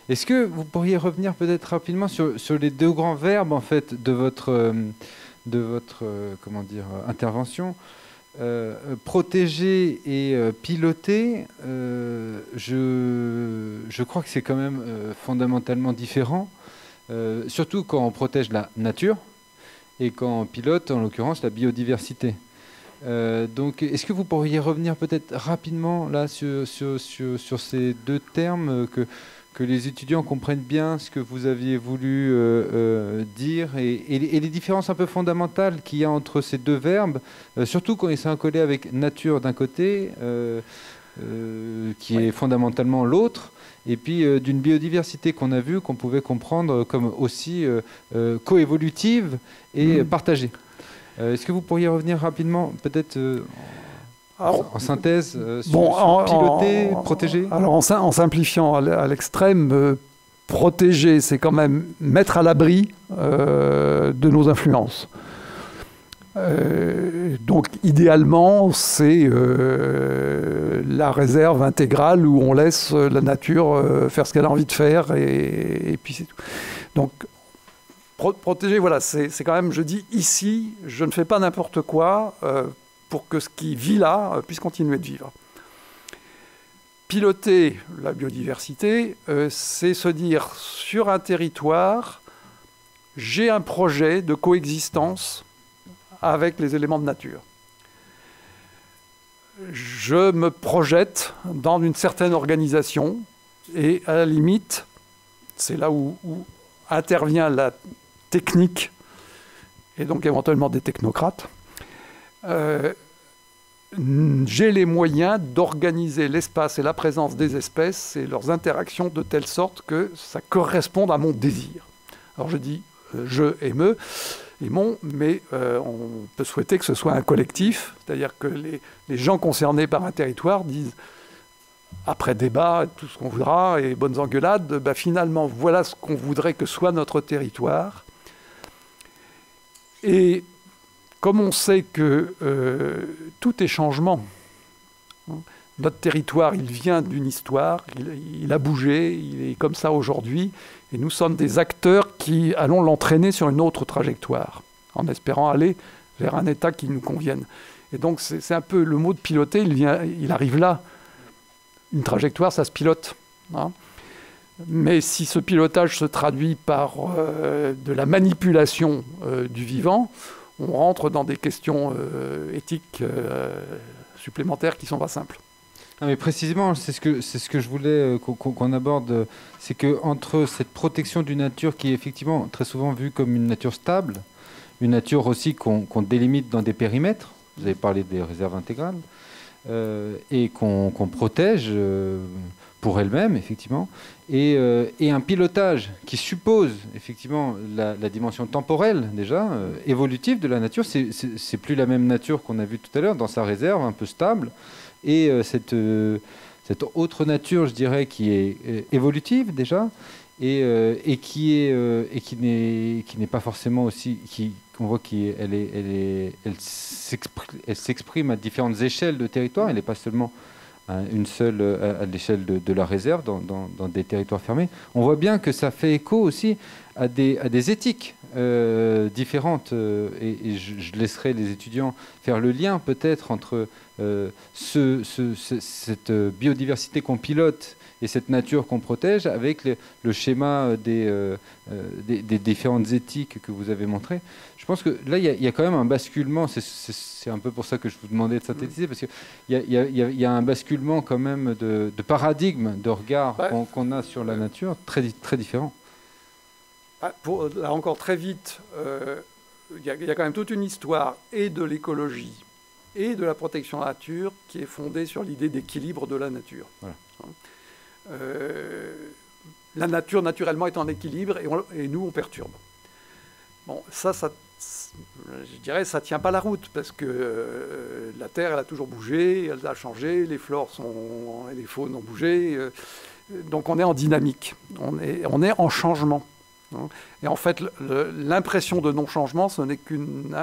Est-ce que vous pourriez revenir peut-être rapidement sur les deux grands verbes en fait de votre comment dire, intervention, protéger et piloter. Je crois que c'est quand même fondamentalement différent, surtout quand on protège la nature et quand on pilote, en l'occurrence, la biodiversité. Donc, est-ce que vous pourriez revenir peut-être rapidement là sur ces deux termes, que les étudiants comprennent bien ce que vous aviez voulu dire et les différences un peu fondamentales qu'il y a entre ces deux verbes, surtout quand ils sont collés avec nature d'un côté, qui est fondamentalement l'autre, et puis d'une biodiversité qu'on a vue, qu'on pouvait comprendre comme aussi coévolutive et partagée. Est-ce que vous pourriez revenir rapidement, peut-être en synthèse, sur piloter, protéger? Alors, en simplifiant à l'extrême, protéger, c'est quand même mettre à l'abri de nos influences. Donc, idéalement, c'est la réserve intégrale où on laisse la nature faire ce qu'elle a envie de faire, et puis c'est tout. Donc, protéger, voilà, c'est quand même, je dis ici, je ne fais pas n'importe quoi pour que ce qui vit là puisse continuer de vivre. Piloter la biodiversité, c'est se dire, sur un territoire, j'ai un projet de coexistence avec les éléments de nature. Je me projette dans une certaine organisation, et à la limite, c'est là où intervient la technique, et donc éventuellement des technocrates, j'ai les moyens d'organiser l'espace et la présence des espèces et leurs interactions de telle sorte que ça corresponde à mon désir. Alors je dis je et me et mon, mais on peut souhaiter que ce soit un collectif, c'est-à-dire que les gens concernés par un territoire disent, après débat, tout ce qu'on voudra, et bonnes engueulades, bah finalement, voilà ce qu'on voudrait que soit notre territoire. Et comme on sait que tout est changement, Notre territoire, il vient d'une histoire, il a bougé, il est comme ça aujourd'hui, et nous sommes des acteurs qui allons l'entraîner sur une autre trajectoire, en espérant aller vers un état qui nous convienne. Et donc c'est un peu le mot de piloter, il arrive là. Une trajectoire, ça se pilote. Hein. Mais si ce pilotage se traduit par de la manipulation du vivant, on rentre dans des questions éthiques supplémentaires qui ne sont pas simples. Ah, mais précisément, c'est ce que je voulais qu'on aborde, c'est qu'entre cette protection d'une nature qui est effectivement très souvent vue comme une nature stable, une nature aussi qu'on délimite dans des périmètres, vous avez parlé des réserves intégrales, et qu'on protège pour elle-même, effectivement, et un pilotage qui suppose effectivement la dimension temporelle, déjà, évolutive de la nature. C'est plus la même nature qu'on a vue tout à l'heure, dans sa réserve, un peu stable, et cette autre nature, je dirais, qui est évolutive, déjà, et qui n'est pas forcément aussi... On voit qu'elle s'exprime à différentes échelles de territoire. Elle n'est pas seulement une seule à l'échelle de la réserve dans des territoires fermés. On voit bien que ça fait écho aussi à des éthiques différentes. Et je laisserai les étudiants faire le lien peut-être entre cette biodiversité qu'on pilote et cette nature qu'on protège avec le schéma des différentes éthiques que vous avez montré. Je pense que là, il y a quand même un basculement. C'est un peu pour ça que je vous demandais de synthétiser, parce qu'il y a un basculement quand même de paradigme, de regard qu'on a sur la nature très, très différent. Là encore très vite, il y a quand même toute une histoire et de l'écologie et de la protection de la nature qui est fondée sur l'idée d'équilibre de la nature. Voilà. La nature, naturellement, est en équilibre et nous, on perturbe. Bon, je dirais, ça ne tient pas la route parce que la Terre, elle a toujours bougé, elle a changé, les flores et les faunes ont bougé. Donc, on est en dynamique, on est en changement. Et en fait, l'impression de non-changement, ce n'est qu'une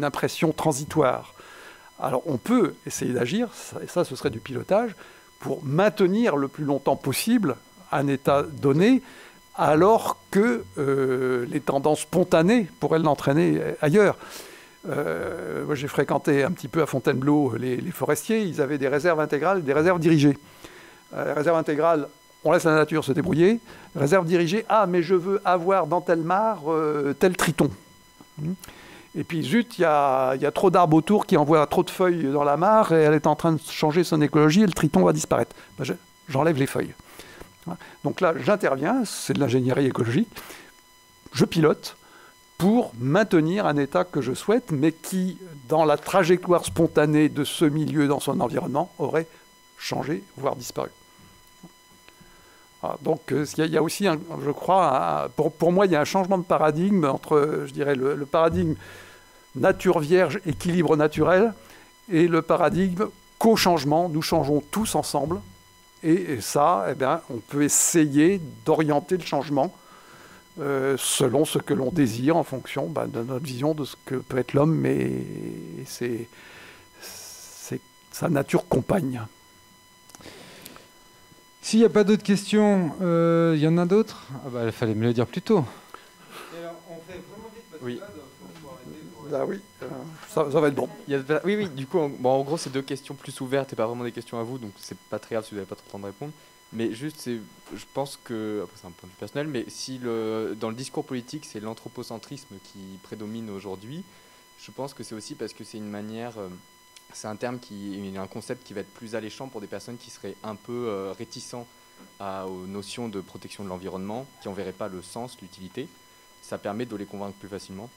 impression transitoire. Alors, on peut essayer d'agir, et ça, ce serait du pilotage, pour maintenir le plus longtemps possible un état donné, alors que les tendances spontanées pourraient l'entraîner ailleurs. Moi, j'ai fréquenté un petit peu à Fontainebleau les forestiers, ils avaient des réserves intégrales, des réserves dirigées. Réserve intégrale, on laisse la nature se débrouiller. Réserve dirigée, mais je veux avoir dans telle mare tel triton. Et puis, zut, il y a trop d'arbres autour qui envoient trop de feuilles dans la mare et elle est en train de changer son écologie et le triton va disparaître. J'enlève les feuilles. Donc là, j'interviens, c'est de l'ingénierie écologique. Je pilote pour maintenir un état que je souhaite, mais qui, dans la trajectoire spontanée de ce milieu dans son environnement, aurait changé, voire disparu. Donc il y a aussi, je crois, pour moi, il y a un changement de paradigme entre, je dirais, le paradigme nature vierge, équilibre naturel, et le paradigme co-changement, nous changeons tous ensemble, et ça, on peut essayer d'orienter le changement selon ce que l'on désire, en fonction de notre vision de ce que peut être l'homme, mais c'est sa nature compagne. S'il n'y a pas d'autres questions, il y en a d'autres ? Il fallait me le dire plus tôt. Et alors, on fait vraiment vite parce que là, ça va être bon. Oui, du coup, en gros, c'est deux questions plus ouvertes et pas vraiment des questions à vous, donc c'est pas très grave si vous n'avez pas trop le temps de répondre. Mais juste, je pense que, après c'est un point de vue personnel, mais si dans le discours politique, c'est l'anthropocentrisme qui prédomine aujourd'hui, je pense que c'est aussi parce que c'est une manière... c'est un terme un concept qui va être plus alléchant pour des personnes qui seraient un peu réticents aux notions de protection de l'environnement, qui n'en verraient pas le sens, l'utilité. Ça permet de les convaincre plus facilement.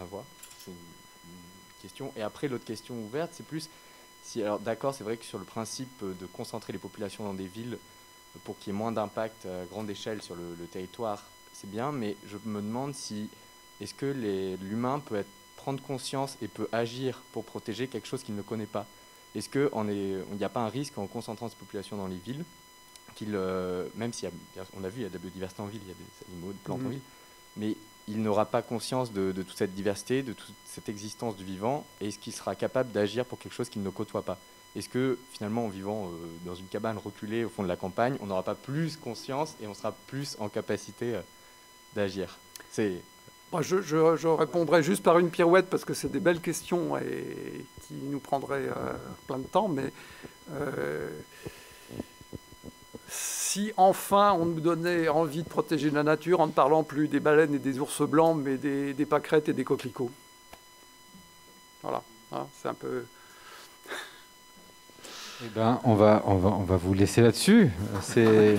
À voir. C'est une question. Et après, l'autre question ouverte, c'est plus... Alors d'accord, c'est vrai que sur le principe de concentrer les populations dans des villes pour qu'il y ait moins d'impact à grande échelle sur le territoire, c'est bien, mais je me demande est-ce que l'humain peut prendre conscience et peut agir pour protéger quelque chose qu'il ne connaît pas. Est-ce qu'il n'y a pas un risque en concentrant ces populations dans les villes, même si on a vu, il y a de la biodiversité en ville, il y a des animaux, des plantes en ville, mais il n'aura pas conscience de toute cette diversité, de toute cette existence du vivant, et est-ce qu'il sera capable d'agir pour quelque chose qu'il ne côtoie pas ? est-ce que finalement en vivant dans une cabane reculée au fond de la campagne, on n'aura pas plus conscience et on sera plus en capacité d'agir? Je répondrai juste par une pirouette parce que c'est des belles questions et qui nous prendraient plein de temps, mais si enfin on nous donnait envie de protéger la nature en ne parlant plus des baleines et des ours blancs, mais des pâquerettes et des coquelicots. Voilà, hein, c'est un peu... Eh ben, on va vous laisser là-dessus. C'est...